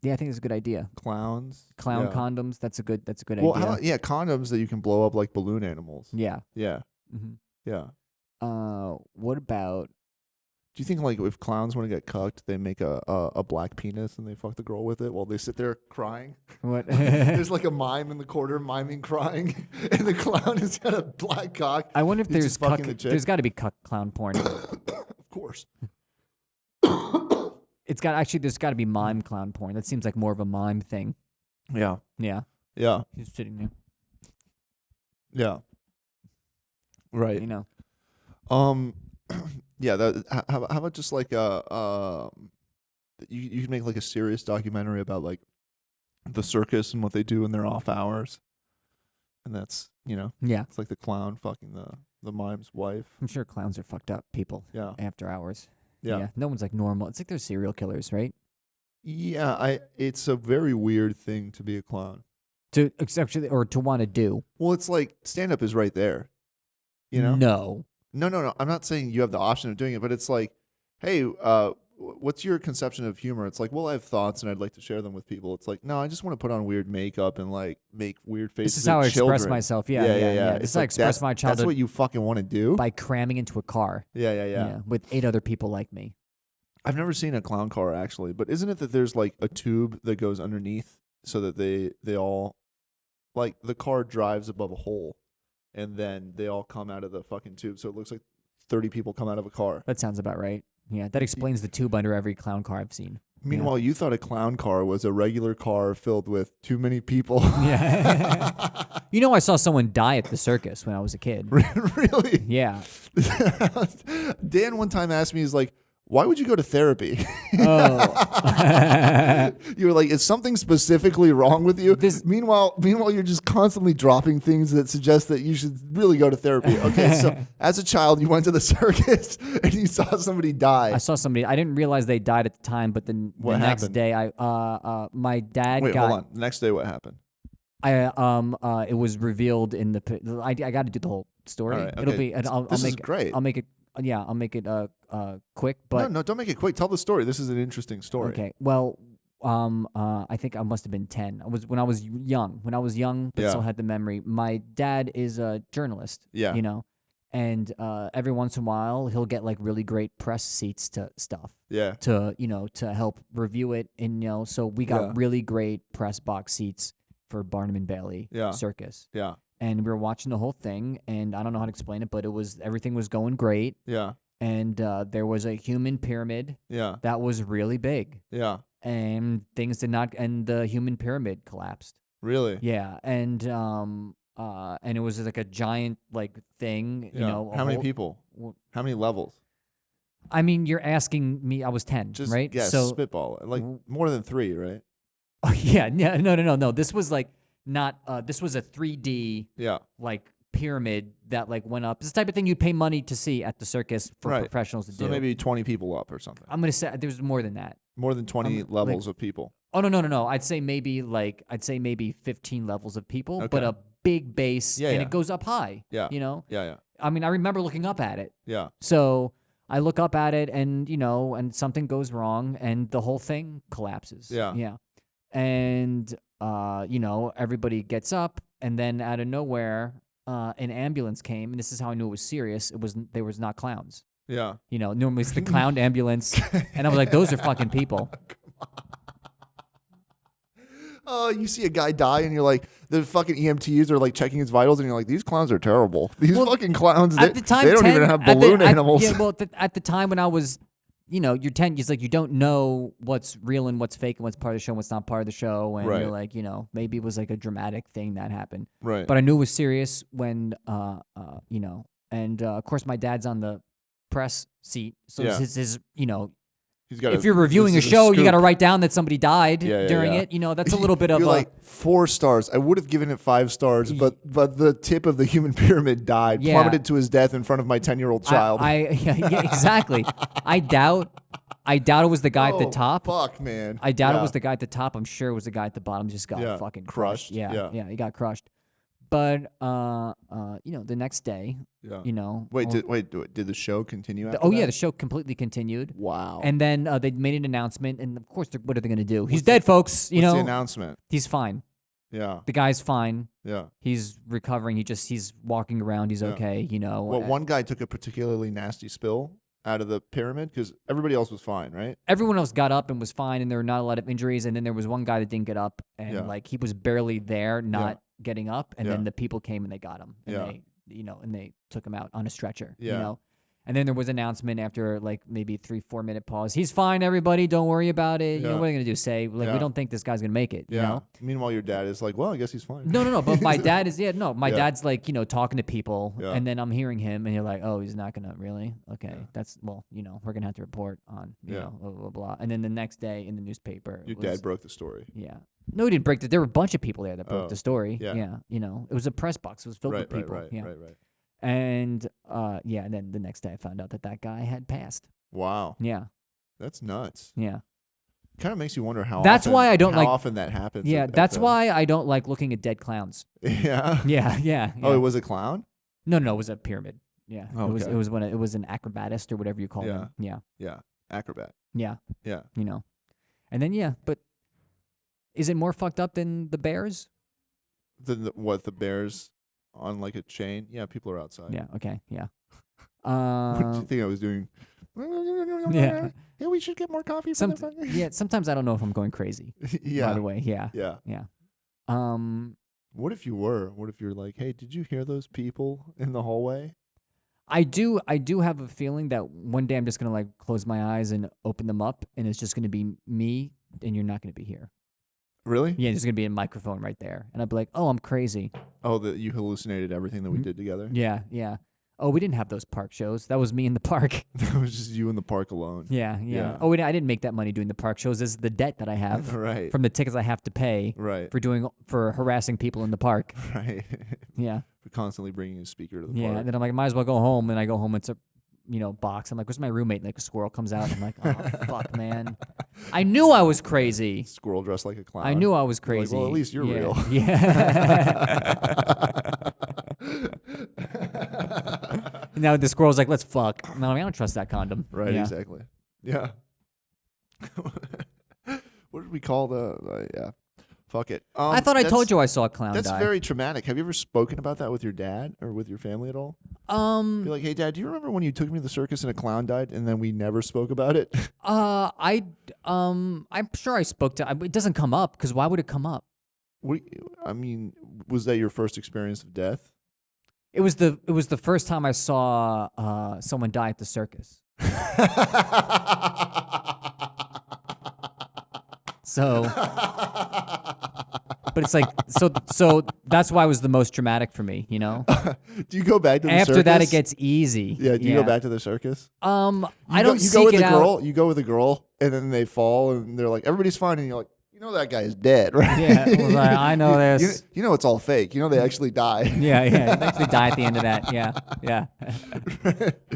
Yeah, I think it's a good idea. Clown condoms. That's a good idea. Well, condoms that you can blow up like balloon animals. Yeah. Yeah. Mm-hmm. Yeah. What about? Do you think like if clowns want to get cucked, they make a black penis and they fuck the girl with it while they sit there crying? What? There's like a mime in the corner miming crying, and the clown has got a black cock. I wonder if there's there's got to be clown porn. Of course. There's got to be mime clown porn. That seems like more of a mime thing. Yeah. Yeah. Yeah. He's sitting there. Yeah. Right. Yeah. How about just like you can make like a serious documentary about like the circus and what they do in their off hours, and that's it's like the clown fucking the mime's wife. I'm sure clowns are fucked up people. Yeah. After hours. Yeah. No one's like normal. It's like they're serial killers, right? Yeah, it's a very weird thing to be a clown. To actually, or to want to do. Well, it's like stand up is right there. You know? No. No. I'm not saying you have the option of doing it, but it's like, hey, what's your conception of humor? It's like, well, I have thoughts and I'd like to share them with people. It's like, no, I just want to put on weird makeup and like make weird faces. This is how I express myself. Yeah. This is how I express my childhood. That's what you fucking want to do? By cramming into a car. Yeah. With 8 other people like me. I've never seen a clown car actually, but isn't it that there's like a tube that goes underneath so that they all, like the car drives above a hole and then they all come out of the fucking tube. So it looks like 30 people come out of a car. That sounds about right. Yeah, that explains the tube under every clown car I've seen. Meanwhile, you thought a clown car was a regular car filled with too many people. Yeah. I saw someone die at the circus when I was a kid. Really? Yeah. Dan one time asked me, he's like, why would you go to therapy? Oh. You were like, is something specifically wrong with you? Meanwhile, you're just constantly dropping things that suggest that you should really go to therapy. Okay, so as a child, you went to the circus and you saw somebody die. I saw somebody. I didn't realize they died at the time, but then the next day, my dad Wait, hold on. The next day, what happened? It was revealed in the. I got to do the whole story. All right, okay. It'll be. This is great. I'll make it. Yeah, I'll make it quick. But no, don't make it quick. Tell the story. This is an interesting story. Okay. Well, I think I must have been 10. When I was young, but still had the memory. My dad is a journalist. Yeah. And every once in a while he'll get like really great press seats to stuff. Yeah. To help review it, and so we got really great press box seats for Barnum and Bailey Circus. Yeah. And we were watching the whole thing, and I don't know how to explain it, but everything was going great. Yeah. And there was a human pyramid. Yeah. That was really big. Yeah. And things did not, and the human pyramid collapsed. Really? Yeah. And it was like a giant like thing. Yeah. How many people? How many levels? I mean, you're asking me. I was 10, right? Yeah. So spitball, like more than 3, right? Oh yeah. No. This was like. Not this was a 3D like pyramid that like went up. It's the type of thing you pay money to see at the circus for professionals to do. So maybe 20 people up or something. I'm gonna say there's more than that. More than 20 levels of people. Oh no. I'd say maybe 15 levels of people, but a big base and it goes up high. Yeah. Yeah. I mean, I remember looking up at it. Yeah. So I look up at it and and something goes wrong and the whole thing collapses. Yeah. Yeah. And everybody gets up, and then out of nowhere, an ambulance came, and this is how I knew it was serious. They was not clowns. Yeah. Normally it's the clown ambulance, and I was like, those are fucking people. Oh, you see a guy die, and you're like, the fucking EMTs are like checking his vitals, and you're like, these clowns are terrible. These fucking clowns, they don't even have balloon animals. Yeah, well, at the time when I was. You're 10. It's like you don't know what's real and what's fake and what's part of the show and what's not part of the show. And you're like, maybe it was like a dramatic thing that happened. Right. But I knew it was serious when, and of course my dad's on the press seat. So it's his if you're reviewing a show, you got to write down that somebody died during it. That's a little bit of like 4 stars. I would have given it 5 stars, but the tip of the human pyramid died, plummeted to his death in front of my 10-year-old child. Exactly. I doubt it was the guy at the top. Fuck, man. I doubt it was the guy at the top. I'm sure it was the guy at the bottom. Just got fucking crushed. Yeah, he got crushed. But the next day, did the show continue after that? The show completely continued. Wow. And then they made an announcement, and of course, what are they going to do? He's dead, folks. What's the announcement? He's fine. Yeah. The guy's fine. Yeah. He's recovering. He's walking around. He's okay. Well, one guy took a particularly nasty spill out of the pyramid because everybody else was fine, right? Everyone else got up and was fine, and there were not a lot of injuries. And then there was one guy that didn't get up, and like he was barely there, not getting up, and then the people came and they got him, and they took him out on a stretcher. And then there was an announcement after like maybe 3-4 minute pause. He's fine, everybody. Don't worry about it. What are they gonna do? Say like we don't think this guy's gonna make it. You know. Meanwhile, your dad is like, well, I guess he's fine. No. But my dad is dad's like talking to people, and then I'm hearing him, and you're like, oh, he's not gonna really. Okay, that's we're gonna have to report on blah blah blah. And then the next day in the newspaper, your dad broke the story. Yeah. No, he didn't break it. There were a bunch of people there that broke the story. Yeah. It was a press box. It was filled with people. Right. And and then the next day I found out that guy had passed. Wow. Yeah. That's nuts. Yeah. Kind of makes you wonder how. That's often, why I don't how like. often that happens. Yeah, that's why I don't like looking at dead clowns. Yeah. Yeah. Oh, it was a clown? No, it was a pyramid. Yeah, Okay. it was an acrobatist or whatever you call them. Yeah. Yeah, acrobat. Yeah. Yeah. And then but is it more fucked up than the bears? The bears on like a chain? Yeah, people are outside. Yeah. Okay. Yeah. What do you think I was doing? Yeah. Yeah, we should get more coffee. Sometimes I don't know if I'm going crazy. Yeah. By the way. Yeah. Yeah. What if you were? What if you're like, hey, did you hear those people in the hallway? I do have a feeling that one day I'm just gonna like close my eyes and open them up, and it's just gonna be me, and you're not gonna be here. Really? Yeah, there's gonna be a microphone right there, and I'd be like, "Oh, I'm crazy." Oh, that you hallucinated everything that we did together? Yeah. Oh, we didn't have those park shows. That was me in the park. That was just you in the park alone. Yeah. Oh, I didn't make that money doing the park shows. This is the debt that I have Right. from the tickets I have to pay for harassing people in the park. Right. Yeah. For constantly bringing a speaker to the Yeah. park. And then I'm like, might as well go home. And I go home. It's a box. I'm like, where's my roommate? And like a squirrel comes out. I'm like, oh fuck, man. I knew I was crazy. Squirrel dressed like a clown. I knew I was crazy. Like, well, at least you're real. Yeah. Now the squirrel's like, let's fuck. No, I don't trust that condom. Right, Yeah. exactly. Yeah. What did we call yeah. Fuck it. I thought I told you I saw a clown That's die. very traumatic. Have you ever spoken about that with your dad or with your family at all? Be like, hey, Dad, do you remember when you took me to the circus and a clown died, and then we never spoke about it? I'm sure I spoke to. It doesn't come up because why would it come up? I mean, was that your first experience of death? It was the first time I saw someone die at the circus. So, but it's like so that's why it was the most dramatic for me, you know. Do you go back to the circus? After that, it gets easy. Yeah. Do you go back to the circus? I don't. You go with the girl. You go with the girl, and then they fall, and they're like, everybody's fine, and you're like, you know that guy is dead, right? Yeah, I was like, I know this. You know it's all fake. You know they actually die. Yeah. They actually die at the end of that. Yeah.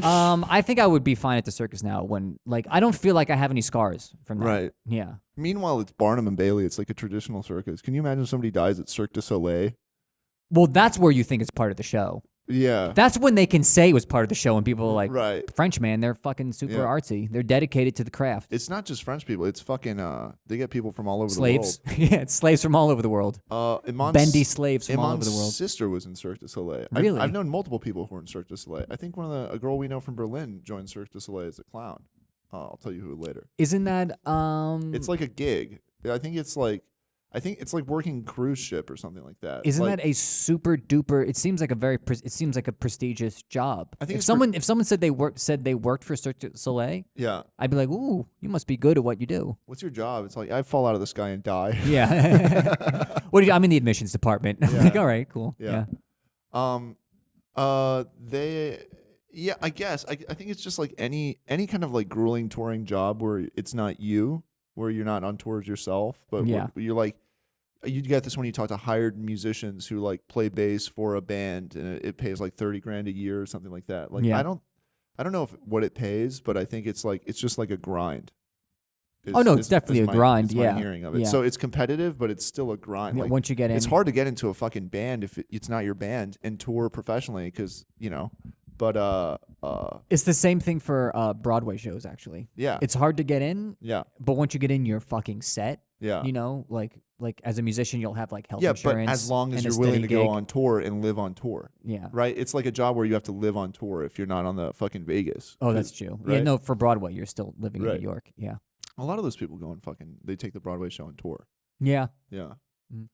I think I would be fine at the circus now. When like I don't feel like I have any scars from that. Right. Yeah. Meanwhile, it's Barnum and Bailey. It's like a traditional circus. Can you imagine somebody dies at Cirque du Soleil? Well, that's where you think it's part of the show. Yeah. That's when they can say it was part of the show, and people are like, right. French, man, they're fucking super artsy. They're dedicated to the craft. It's not just French people. It's fucking, they get people from all over slaves. the world. Yeah, it's slaves from all over the world. Bendy slaves from all over the world. Iman's sister was in Cirque du Soleil. Really? I've known multiple people who were in Cirque du Soleil. I think a girl we know from Berlin joined Cirque du Soleil as a clown. I'll tell you who later. Isn't that, It's like a gig. I think it's like working cruise ship or something like that. Isn't like, that a super duper? It seems like a prestigious job. I think if someone said they worked for Cirque du Soleil, yeah, I'd be like, ooh, you must be good at what you do. What's your job? It's like I fall out of the sky and die. Yeah. What do you? I'm in the admissions department. I'm like, all right, cool. Yeah. Yeah, I guess. I think it's just like any kind of like grueling touring job where it's not you, where you're not on tours yourself, but you're like, you get this when you talk to hired musicians who like play bass for a band and it pays like $30,000 a year or something like that. Like I don't know what it pays, but I think it's just like a grind. It's definitely a grind. It's my hearing of it. So it's competitive, but it's still a grind. Yeah, like, once you get in, it's hard to get into a fucking band if it's not your band and tour professionally because But it's the same thing for Broadway shows actually. Yeah. It's hard to get in. Yeah. But once you get in, you're fucking set. Yeah. You know, like as a musician, you'll have like health insurance. insurance. But as long as you're willing to go on tour and live on tour. Yeah. Right? It's like a job where you have to live on tour if you're not on the fucking Vegas. Oh, that's true. Right? Yeah, no, for Broadway, you're still living in New York. Yeah. A lot of those people go and they take the Broadway show on tour. Yeah. Yeah. Mm.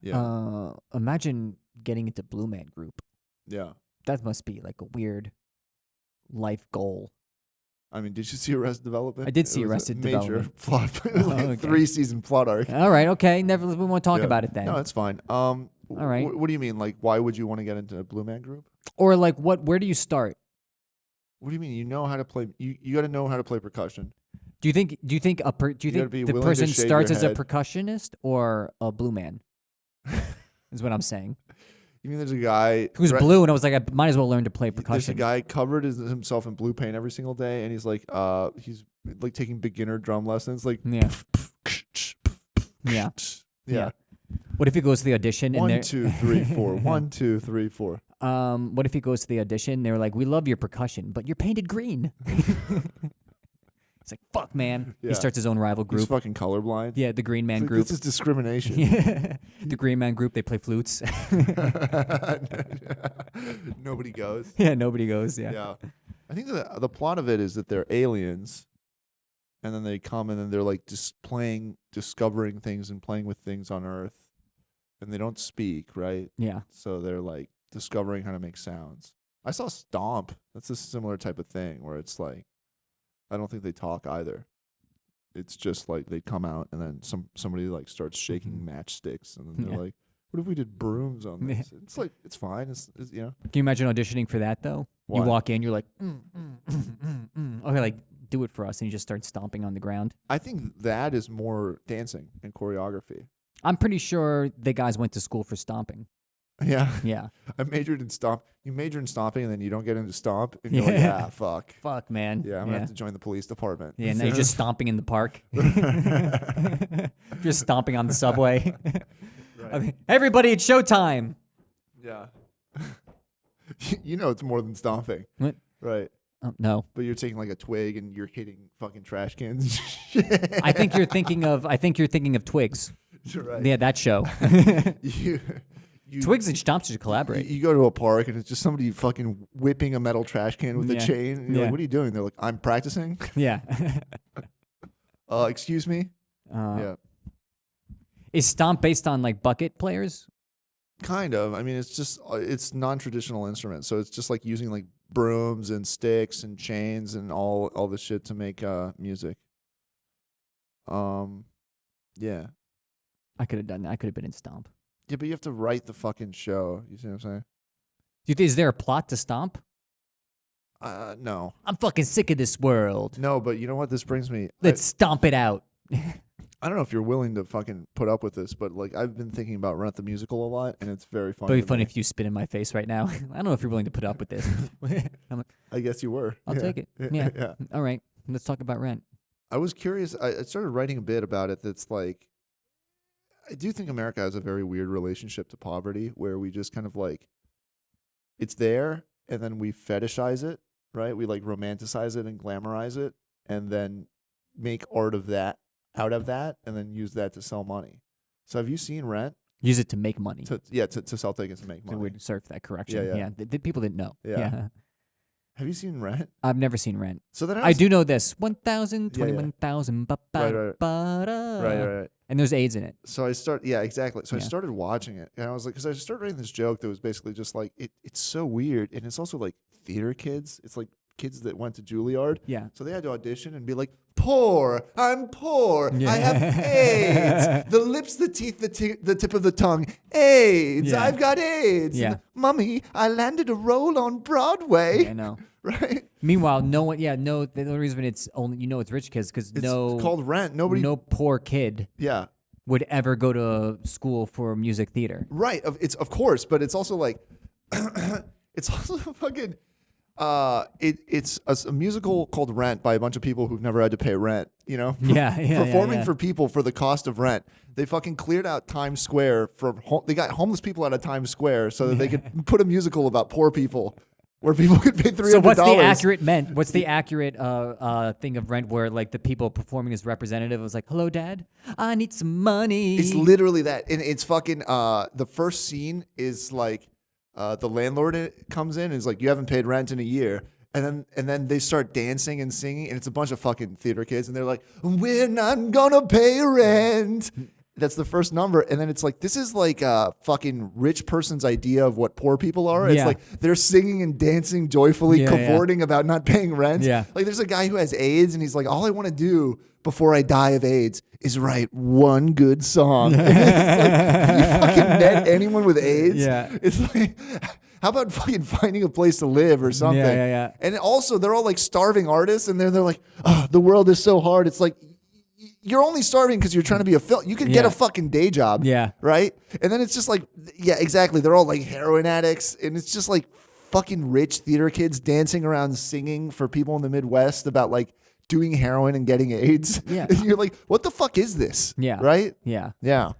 Yeah. Imagine getting into Blue Man Group. Yeah. That must be like a weird life goal. I mean, did you see Arrested Development? I did see Arrested Development. Major plot. It was like a 3-season plot arc. All right, okay. We won't talk about it then. No, it's fine. All right. What do you mean? Like, why would you want to get into a Blue Man Group? Or like, where do you start? What do you mean? You know how to play. You got to know how to play percussion. Do you think the person starts as a percussionist or a blue man? Is what I'm saying. You mean there's a guy who's blue, and I was like, I might as well learn to play percussion. There's a guy covered himself in blue paint every single day, and he's like, he's like taking beginner drum lessons. Like yeah. What if he goes to the audition and 1, 2, 3, 4. 1, 2, 3, 4. What if he goes to the audition? They're like, we love your percussion, but you're painted green. It's like, fuck, man. Yeah. He starts his own rival group. He's fucking colorblind. Yeah, the Green Man like, group. This is discrimination. The Green Man group, they play flutes. Nobody goes. Yeah, nobody goes. Yeah. Yeah. I think the plot of it is that they're aliens, and then they come and then they're like discovering things and playing with things on Earth, and they don't speak, right? Yeah. So they're like discovering how to make sounds. I saw Stomp. That's a similar type of thing where it's like, I don't think they talk either. It's just like they come out and then somebody like starts shaking matchsticks and then they're like, what if we did brooms on this? It's like, it's fine. It's you know. Can you imagine auditioning for that though? Why? You walk in, you're like, okay, like do it for us, and you just start stomping on the ground. I think that is more dancing and choreography. I'm pretty sure the guys went to school for stomping. Yeah. Yeah. I majored in stomp. You major in stomping and then you don't get into stomp and you're like, fuck. Fuck, man. Yeah, I'm gonna have to join the police department. Yeah, and then you're just stomping in the park. Just stomping on the subway. Right. I mean, everybody, it's showtime. Yeah. You know it's more than stomping. What? Right. No. But you're taking like a twig and you're hitting fucking trash cans. I think you're thinking of Twigs. Right. Yeah, that show. You, Twigs and Stomps should collaborate. You go to a park and it's just somebody fucking whipping a metal trash can with a chain. And you're like, what are you doing? They're like, I'm practicing. Yeah. Excuse me? Yeah. Is Stomp based on like bucket players? Kind of. I mean, it's non-traditional instruments. So it's just like using like brooms and sticks and chains and all this shit to make music. Yeah. I could have done that. I could have been in Stomp. Yeah, but you have to write the fucking show. You see what I'm saying? Is there a plot to Stomp? No. I'm fucking sick of this world. No, but you know what? This brings me. Let's stomp it out. I don't know if you're willing to fucking put up with this, but like I've been thinking about Rent the Musical a lot, and it's very funny. It'd be funny if you spit in my face right now. I don't know if you're willing to put up with this. I guess you were. I'll take it. Yeah. All right. Let's talk about Rent. I was curious. I started writing a bit about it that's like, I do think America has a very weird relationship to poverty where we just kind of like, it's there and then we fetishize it, right? We like romanticize it and glamorize it and then make art of that, out of that, and then use that to sell money. So have you seen Rent? Use it to make money. To sell tickets and make money. So we'd serve that correction. Yeah. People didn't know. Yeah. Have you seen Rent? I've never seen Rent. So then I do know this. 1,000, 21,000. Right. And there's AIDS in it. So exactly. So I started watching it, and I was like, because I started writing this joke that was basically just like, it's so weird, and it's also like theater kids. It's like kids that went to Juilliard. Yeah. So they had to audition and be like, poor, I'm poor, Yeah. I have AIDS, the lips, the teeth, the tip of the tongue, AIDS, I've got AIDS. Yeah. And, Mummy, I landed a role on Broadway. Yeah, I know. Right. Meanwhile, no one. Yeah, no. The only reason it's only it's rich kids because It's called Rent. No poor kid. Yeah. Would ever go to school for music theater. Right. It's of course, but it's also like, it's also fucking. It's a musical called Rent by a bunch of people who've never had to pay rent. You know. Performing for people for the cost of rent. They fucking cleared out Times Square they got homeless people out of Times Square so that they could put a musical about poor people. Where people could pay $300. So what's the accurate thing of Rent where like the people performing as representative was like, "Hello, Dad, I need some money." It's literally that, and it's fucking. The first scene is like, the landlord comes in and is like, "You haven't paid rent in a year," and then they start dancing and singing, and it's a bunch of fucking theater kids, and they're like, "We're not gonna pay rent." That's the first number, and then it's like, this is like a fucking rich person's idea of what poor people are. It's like they're singing and dancing joyfully, cavorting about not paying rent. Yeah. Like there's a guy who has AIDS, and he's like, all I want to do before I die of AIDS is write one good song. It's like, have you fucking met anyone with AIDS? Yeah. It's like, how about fucking finding a place to live or something? Yeah. And also, they're all like starving artists, and they're like, oh, the world is so hard. It's like, you're only starving because you're trying to be a film. You can get a fucking day job. Yeah. Right? And then it's just like, yeah, exactly. They're all like heroin addicts. And it's just like fucking rich theater kids dancing around singing for people in the Midwest about like doing heroin and getting AIDS. Yeah. You're like, what the fuck is this? Yeah. Right? Yeah. Yeah.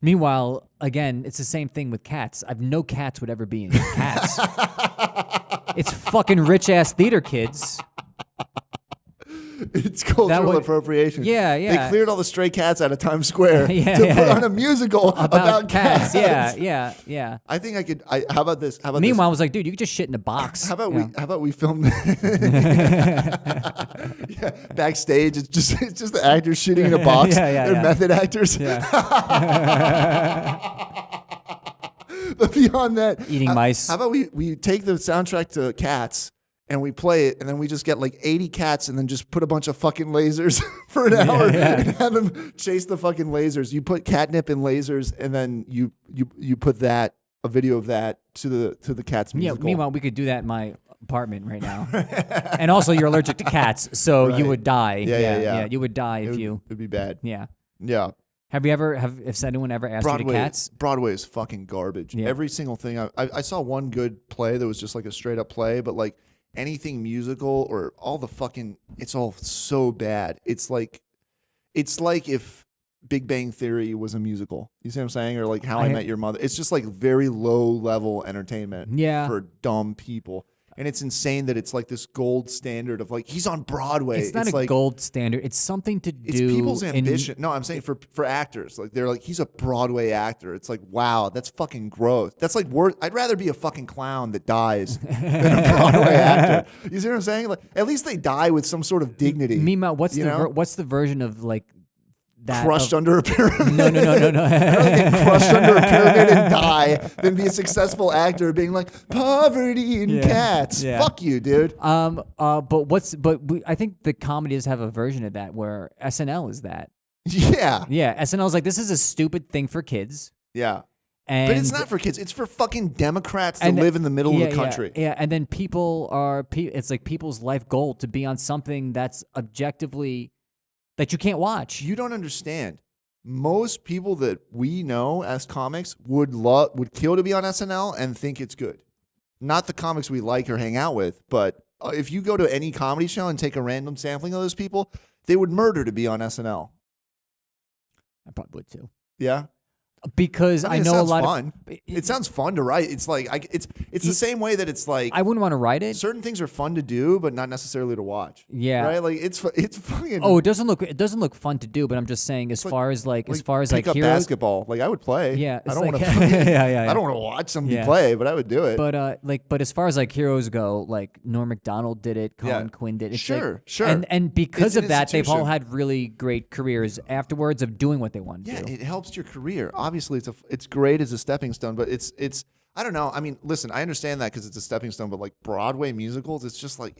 Meanwhile, again, it's the same thing with cats. No cats would ever be in Cats. It's fucking rich-ass theater kids. It's cultural appropriation. Yeah, yeah. They cleared all the stray cats out of Times Square Yeah, to yeah, put yeah. on a musical about cats. Yeah. I think I could. How about this? How about Meanwhile, this? I was like, dude, you could just shit in a box. How about we film backstage? It's just the actors shitting in a box. They're method actors. Yeah. But beyond that, eating mice. How about we take the soundtrack to Cats and we play it, and then we just get like 80 cats and then just put a bunch of fucking lasers for an hour and have them chase the fucking lasers. You put catnip in lasers, and then you put a video of that to the Cats musical. Yeah. Meanwhile, we could do that in my apartment right now. And also, you're allergic to cats, so you would die. Yeah. You would die if you. It'd be bad. Yeah. Yeah. Have anyone ever asked you to Cats? Broadway is fucking garbage. Yeah. Every single thing. I saw one good play that was just like a straight up play, but like anything musical or all the fucking, it's all so bad. It's like if Big Bang Theory was a musical. You see what I'm saying? Or like How I Met Your Mother. It's just like very low level entertainment for dumb people. And it's insane that it's like this gold standard of like, he's on Broadway. It's not a gold standard. It's something to do. It's people's ambition. No, I'm saying for actors. Like they're like, he's a Broadway actor. It's like, wow, that's fucking gross. That's like, I'd rather be a fucking clown that dies than a Broadway actor. You see what I'm saying? Like, at least they die with some sort of dignity. Meanwhile, what's the version of like that crushed under a pyramid? No. I'd rather get crushed under a pyramid and die than be a successful actor being like poverty and cats. Fuck you, dude. I think the comedies have a version of that where SNL is that. Yeah. Yeah. SNL is like, this is a stupid thing for kids. Yeah. But it's not for kids. It's for fucking Democrats that live in the middle of the country. Yeah. And then it's like people's life goal to be on something that's objectively that you can't watch. You don't understand. Most people that we know as comics would kill to be on SNL and think it's good. Not the comics we like or hang out with, but if you go to any comedy show and take a random sampling of those people, they would murder to be on SNL. I probably would too. Yeah. Because I know a lot of it sounds fun to write. It's like it's the same way that it's like I wouldn't want to write it. Certain things are fun to do, but not necessarily to watch. Yeah, right. Like it's fucking. Oh, it doesn't look fun to do, but I'm just saying as far as pick up heroes, basketball. Like I would play. Yeah, I don't want to. I don't want to watch somebody play, but I would do it. But as far as like heroes go, like Norm Macdonald did it, Colin Quinn did it. Sure. And because of that, they've all had really great careers afterwards of doing what they want to do. Yeah, it helps your career. Obviously, it's great as a stepping stone, but it's I don't know. I mean, listen, I understand that because it's a stepping stone, but like Broadway musicals, it's just like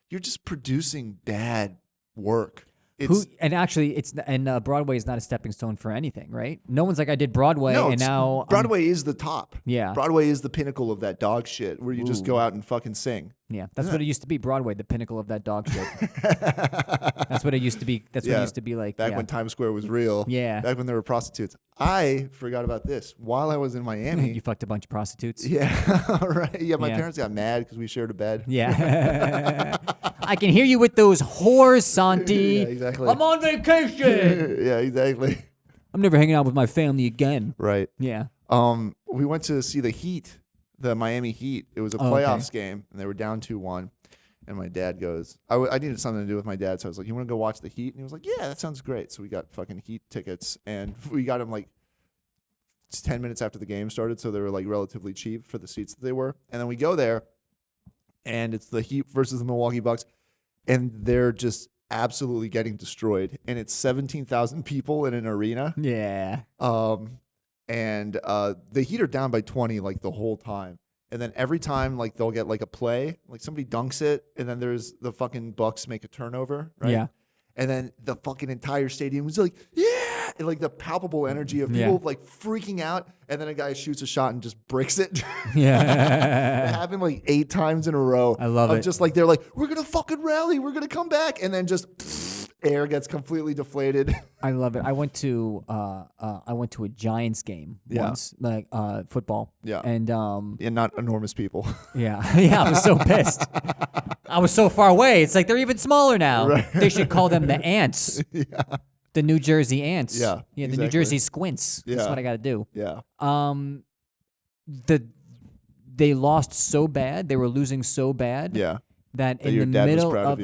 you're just producing bad work. Broadway is not a stepping stone for anything, right? No one's like, I did Broadway, and now Broadway is the top. Yeah, Broadway is the pinnacle of that dog shit where you just go out and fucking sing. Yeah, that's what it used to be. Broadway, the pinnacle of that dog shit. That's what it used to be. That's what it used to be like back when Times Square was real. Yeah, back when there were prostitutes. I forgot about this while I was in Miami. You fucked a bunch of prostitutes. Yeah, right. Yeah, my parents got mad because we shared a bed. Yeah. I can hear you with those whores, Santi. Yeah, exactly. I'm on vacation. Yeah, exactly. I'm never hanging out with my family again. Right. Yeah. We went to see the Heat, the Miami Heat. It was a playoffs game, and they were down 2-1. And my dad goes, I needed something to do with my dad, so I was like, you want to go watch the Heat? And he was like, yeah, that sounds great. So we got fucking Heat tickets, and we got them like 10 minutes after the game started, so they were like relatively cheap for the seats that they were. And then we go there, and it's the Heat versus the Milwaukee Bucks, and they're just absolutely getting destroyed. And it's 17,000 people in an arena. Yeah. And the Heat are down by 20 like the whole time. And then every time like they'll get like a play, like somebody dunks it, and then there's the fucking Bucks make a turnover, right? Yeah. And then the fucking entire stadium was like, yeah, and like the palpable energy of people like freaking out. And then a guy shoots a shot and just bricks it. Yeah. It happened like 8 times in a row. I love it. Just like, they're like, we're going to fucking rally. We're going to come back. And then just, air gets completely deflated. I love it. I went to a Giants game once, like football. Yeah. And not enormous people. Yeah. I was so pissed. I was so far away. It's like they're even smaller now. Right. They should call them the Ants. Yeah. The New Jersey Ants. Yeah. Yeah. The New Jersey Squints. Yeah. That's what I got to do. Yeah. They lost so bad. They were losing so bad. Yeah. That in the middle of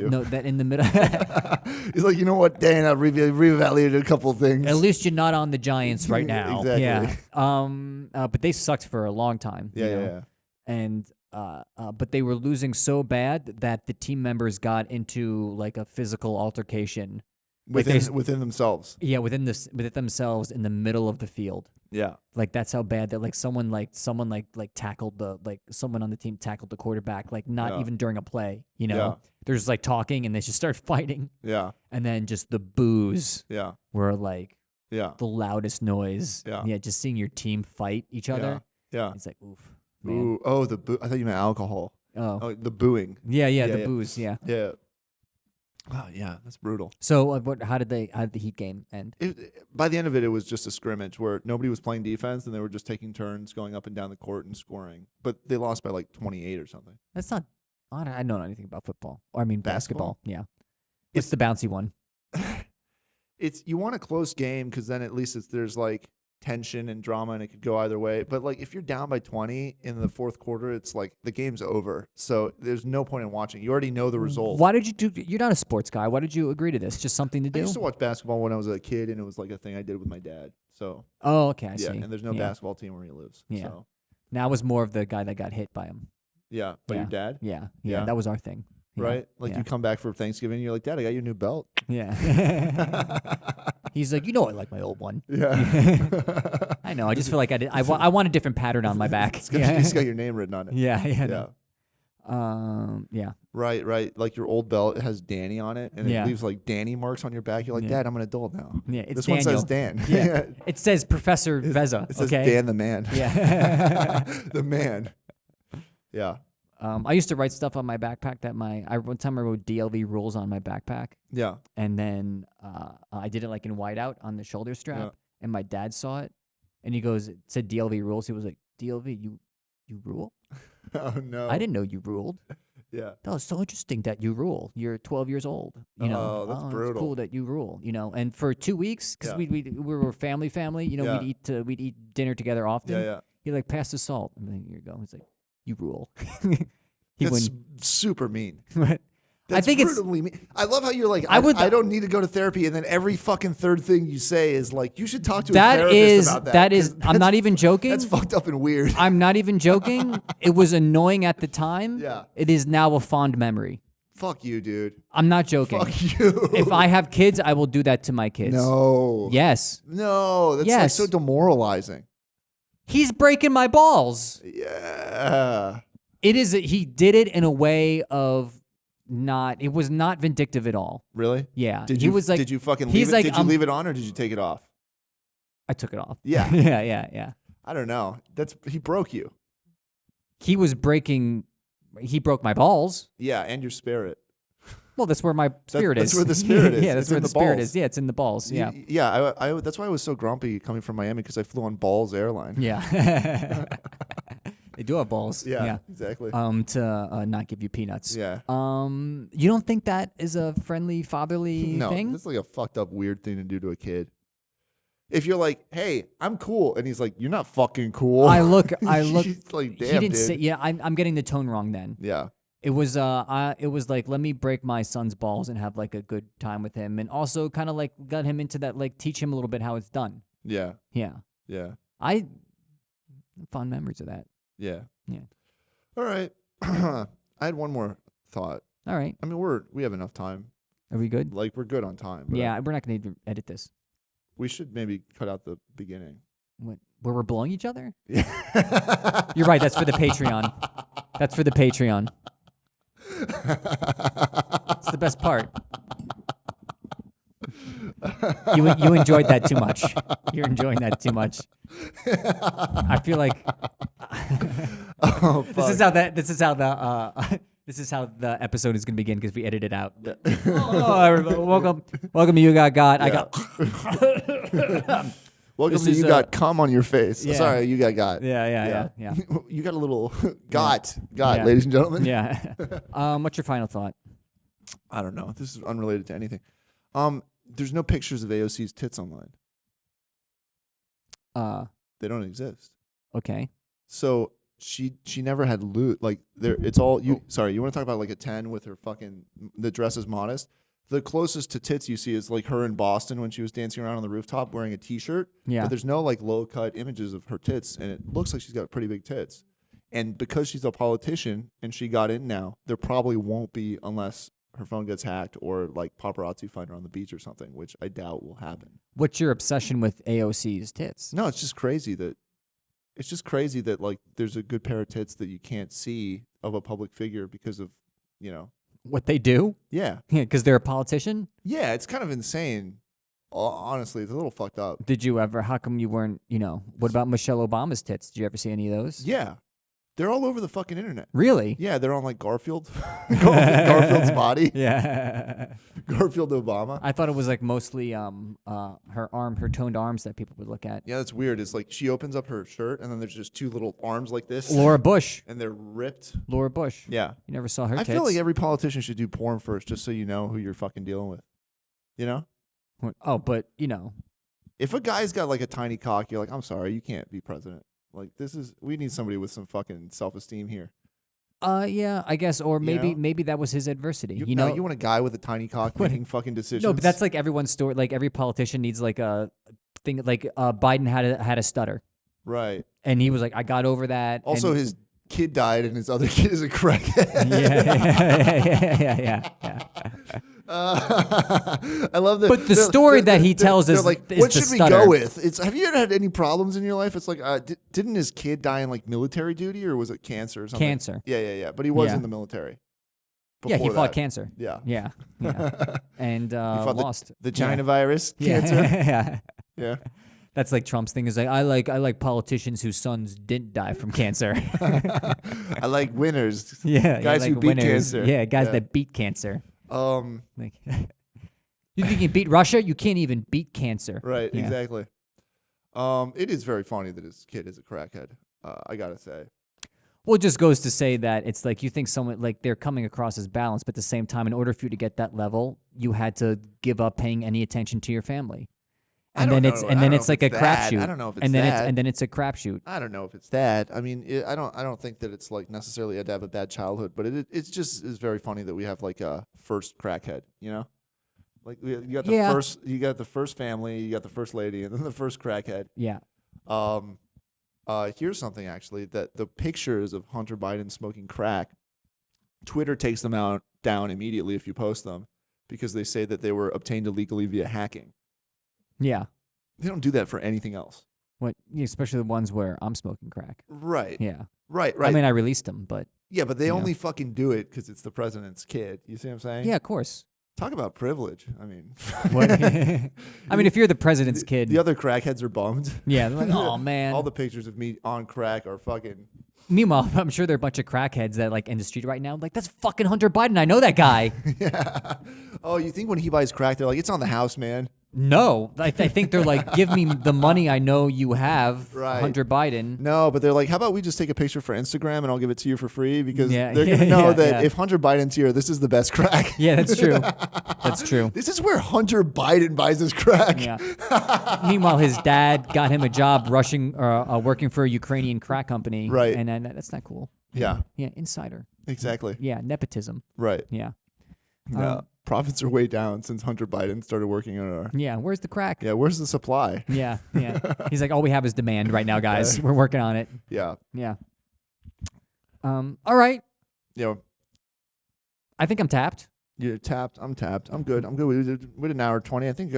he's like, you know what, Dan, I've reevaluated a couple things. At least you're not on the Giants right now. Exactly. Yeah. But they sucked for a long time. Yeah. And but they were losing so bad that the team members got into like a physical altercation within themselves. Yeah, within themselves in the middle of the field. Yeah. Like that's how bad that like someone tackled someone on the team tackled the quarterback, like not even during a play, you know. Yeah. They're just like talking and they just start fighting. Yeah. And then just the boos were like the loudest noise. Yeah. Yeah, just seeing your team fight each other. Yeah. It's like oof. Man. Ooh, oh, the boo. I thought you meant alcohol. Oh, the booing. Yeah, the boos. Yeah. Yeah. Oh, yeah, that's brutal. So, how did the Heat game end? By the end of it, it was just a scrimmage where nobody was playing defense and they were just taking turns going up and down the court and scoring. But they lost by like 28 or something. That's not. I don't know anything about football. Or I mean basketball. Yeah. It's the bouncy one. You want a close game because then at least there's like tension and drama and it could go either way. But like if you're down by 20 in the fourth quarter, it's like the game's over. So there's no point in watching. You already know the result. Why did you you're not a sports guy. Why did you agree to this? Just something to do? I used to watch basketball when I was a kid and it was like a thing I did with my dad. So oh, okay, I see. And there's no basketball team where he lives. Yeah. So. Now I was more of the guy that got hit by him. Yeah. By your dad? Yeah. That was our thing. Right? Like you come back for Thanksgiving and you're like, Dad, I got your new belt. Yeah. He's like, you know I like my old one. Yeah. I know. I just feel like I want a different pattern on my back. It's got your name written on it. Yeah. Yeah. Right. Like your old belt has Danny on it, and it leaves like Danny marks on your back. You're like, Dad, I'm an adult now. Yeah, this one says Dan. Yeah. It says Professor Veza. It says Dan the man. Yeah. The man. Yeah. I used to write stuff on my backpack one time I wrote DLV rules on my backpack. Yeah. And then I did it like in whiteout on the shoulder strap, and my dad saw it, and he goes, it said DLV rules. He was like, DLV, you rule? Oh no. I didn't know you ruled. Yeah. That was so interesting that you rule. You're 12 years old. You know. That's brutal. It's cool that you rule. You know. And for 2 weeks, because we were family. You know, we'd eat dinner together often. Yeah. He like passed the salt. And then here you go. He's like, you rule. That's super mean. I think it's mean. I love how you're like, I don't need to go to therapy, and then every fucking third thing you say is like, you should talk to a therapist about that. That is, I'm not even joking. That's fucked up and weird. I'm not even joking. It was annoying at the time. Yeah. It is now a fond memory. Fuck you, dude. I'm not joking. Fuck you. If I have kids, I will do that to my kids. No. Yes. No. That's like so demoralizing. He's breaking my balls. Yeah. It is. He did it in a way of it was not vindictive at all. Really? Yeah. Did you fucking leave it? Did you leave it on or did you take it off? I took it off. Yeah. Yeah. I don't know. He broke you. He broke my balls. Yeah, and your spirit. Well, that's where my spirit is. That's where the spirit is. Yeah, that's where the spirit is. Yeah, it's in the balls. Yeah. Yeah, I that's why I was so grumpy coming from Miami, because I flew on Balls Airline. Yeah. They do have balls. Yeah, exactly. To not give you peanuts. Yeah. You don't think that is a friendly, fatherly thing? No, that's like a fucked up, weird thing to do to a kid. If you're like, hey, I'm cool, and he's like, you're not fucking cool. I look. He's like, damn, he didn't dude. say. Yeah, I'm getting the tone wrong then. Yeah. It was like, let me break my son's balls and have like a good time with him, and also kind of like got him into that, like teach him a little bit how it's done. Yeah. Yeah. Yeah. I fond memories of that. Yeah. Yeah. All right. I had one more thought. All right. I mean, we have enough time. Are we good? Like, we're good on time. Yeah, we're not going to edit this. We should maybe cut out the beginning. What? Where we're blowing each other? Yeah. You're right. That's for the Patreon. That's for the Patreon. It's the best part. You enjoyed that too much. You're enjoying that too much. I feel like oh, fuck. this is how This is how the episode is going to begin because we edited it out. Oh, everybody, welcome to You Got Got. Yeah. I got. Welcome to You Got Cum on your face. Yeah. Sorry, You Got. Yeah. You got a little got, Yeah. ladies and gentlemen. Yeah. What's your final thought? I don't know. This is unrelated to anything. There's no pictures of AOC's tits online. They don't exist. Okay. So she never had loot. Like there, it's all you. Sorry, you want to talk about like a 10 with her fucking the dress is modest. The closest to tits you see is like her in Boston when she was dancing around on the rooftop wearing a t-shirt. Yeah. But there's no like low cut images of her tits, and it looks like she's got pretty big tits. And because she's a politician and she got in now, there probably won't be unless her phone gets hacked or like paparazzi find her on the beach or something, which I doubt will happen. What's your obsession with AOC's tits? No, it's just crazy that like there's a good pair of tits that you can't see of a public figure because of, What they do? Yeah. Yeah, because they're a politician? Yeah, it's kind of insane. Honestly, it's a little fucked up. Did you ever, how come you weren't, what about Michelle Obama's tits? Did you ever see any of those? Yeah. They're all over the fucking internet. Really? Yeah, they're on like Garfield's body. Yeah. Garfield Obama. I thought it was like mostly her toned arms that people would look at. Yeah, that's weird. It's like she opens up her shirt and then there's just two little arms like this. Laura Bush. And they're ripped. Laura Bush. Yeah. You never saw her I tits? feel like every politician should do porn first just so you know who you're fucking dealing with. You know? Oh, but, If a guy's got like a tiny cock, you're like, I'm sorry, you can't be president. Like we need somebody with some fucking self-esteem here. Yeah, I guess, or maybe that was his adversity. You want a guy with a tiny cock making fucking decisions. No, but that's like everyone's story. Like every politician needs like a thing. Like Biden had a stutter, right? And he was like, I got over that. Also, his kid died, and his other kid is a crackhead. Yeah. I love that. But the story that he tells is like, is what the should we stutter. go with? Have you ever had any problems in your life? It's like, didn't his kid die in like military duty, or was it cancer or something? Cancer. Yeah. But he was in the military. Yeah, he fought cancer. Yeah. And lost the China virus cancer. Yeah. That's like Trump's thing. Is like I like politicians whose sons didn't die from cancer. I like winners. Yeah, guys who beat cancer. Yeah, guys that beat cancer. Like, you think you can beat Russia? You can't even beat cancer. Right. Yeah. Exactly. It is very funny that his kid is a crackhead. I gotta say. Well, it just goes to say that it's like you think someone like they're coming across as balanced, but at the same time, in order for you to get that level, you had to give up paying any attention to your family. And then it's like a crapshoot. I don't know if it's that. And then it's a crapshoot. I don't know if it's that. I mean, I don't think that it's like necessarily had to have a bad childhood, but it's just is very funny that we have like a first crackhead. Like you got the first family, you got the first lady, and then the first crackhead. Yeah. Here's something actually that the pictures of Hunter Biden smoking crack, Twitter takes them down immediately if you post them because they say that they were obtained illegally via hacking. Yeah. They don't do that for anything else. What? Especially the ones where I'm smoking crack. Right. Yeah. Right. I mean, I released them, but. Yeah, but they only fucking do it because it's the president's kid. You see what I'm saying? Yeah, of course. Talk about privilege. I mean. I mean, if you're the president's kid. The other crackheads are bummed. Yeah. They're like, oh, man. All the pictures of me on crack are fucking. Meanwhile, I'm sure there are a bunch of crackheads that like in the street right now. Like, that's fucking Hunter Biden. I know that guy. Yeah. Oh, you think when he buys crack, they're like, it's on the house, man. No, I think they're like, give me the money I know you have, right. Hunter Biden. No, but they're like, how about we just take a picture for Instagram and I'll give it to you for free because they're going to know that if Hunter Biden's here, this is the best crack. Yeah, that's true. That's true. This is where Hunter Biden buys his crack. Yeah. Meanwhile, his dad got him a job working for a Ukrainian crack company. Right. And that's not cool. Yeah. Yeah, insider. Exactly. Yeah, nepotism. Right. Yeah. Yeah. Profits are way down since Hunter Biden started working on our. Yeah, where's the crack? Yeah, where's the supply? Yeah. He's like, all we have is demand right now, guys. We're working on it. Yeah. Yeah. All right. Yeah. I think I'm tapped. You're tapped. I'm tapped. I'm good. We did an hour 20. I think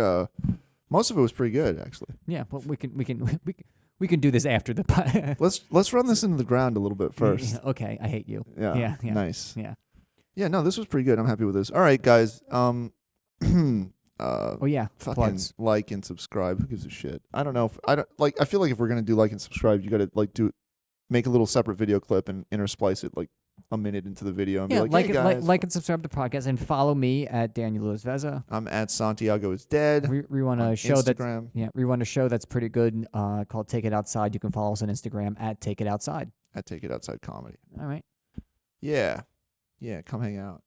most of it was pretty good, actually. Yeah, well, we can do this after the. Let's run this into the ground a little bit first. Okay, I hate you. Yeah. Yeah. Nice. Yeah. Yeah, no, this was pretty good. I'm happy with this. All right, guys. Oh yeah, fucking plugs. Like and subscribe. Who gives a shit? I don't know if I feel like if we're gonna do like and subscribe, you gotta like do it make a little separate video clip and intersplice it like a minute into the video and be like, hey guys. like and subscribe to the podcast and follow me at Daniel Lewis Veza. I'm at Santiago is Dead. We run a show Instagram. we run a show that's pretty good called Take It Outside. You can follow us on Instagram at Take It Outside. At Take It Outside Comedy. All right. Yeah. Yeah, come hang out.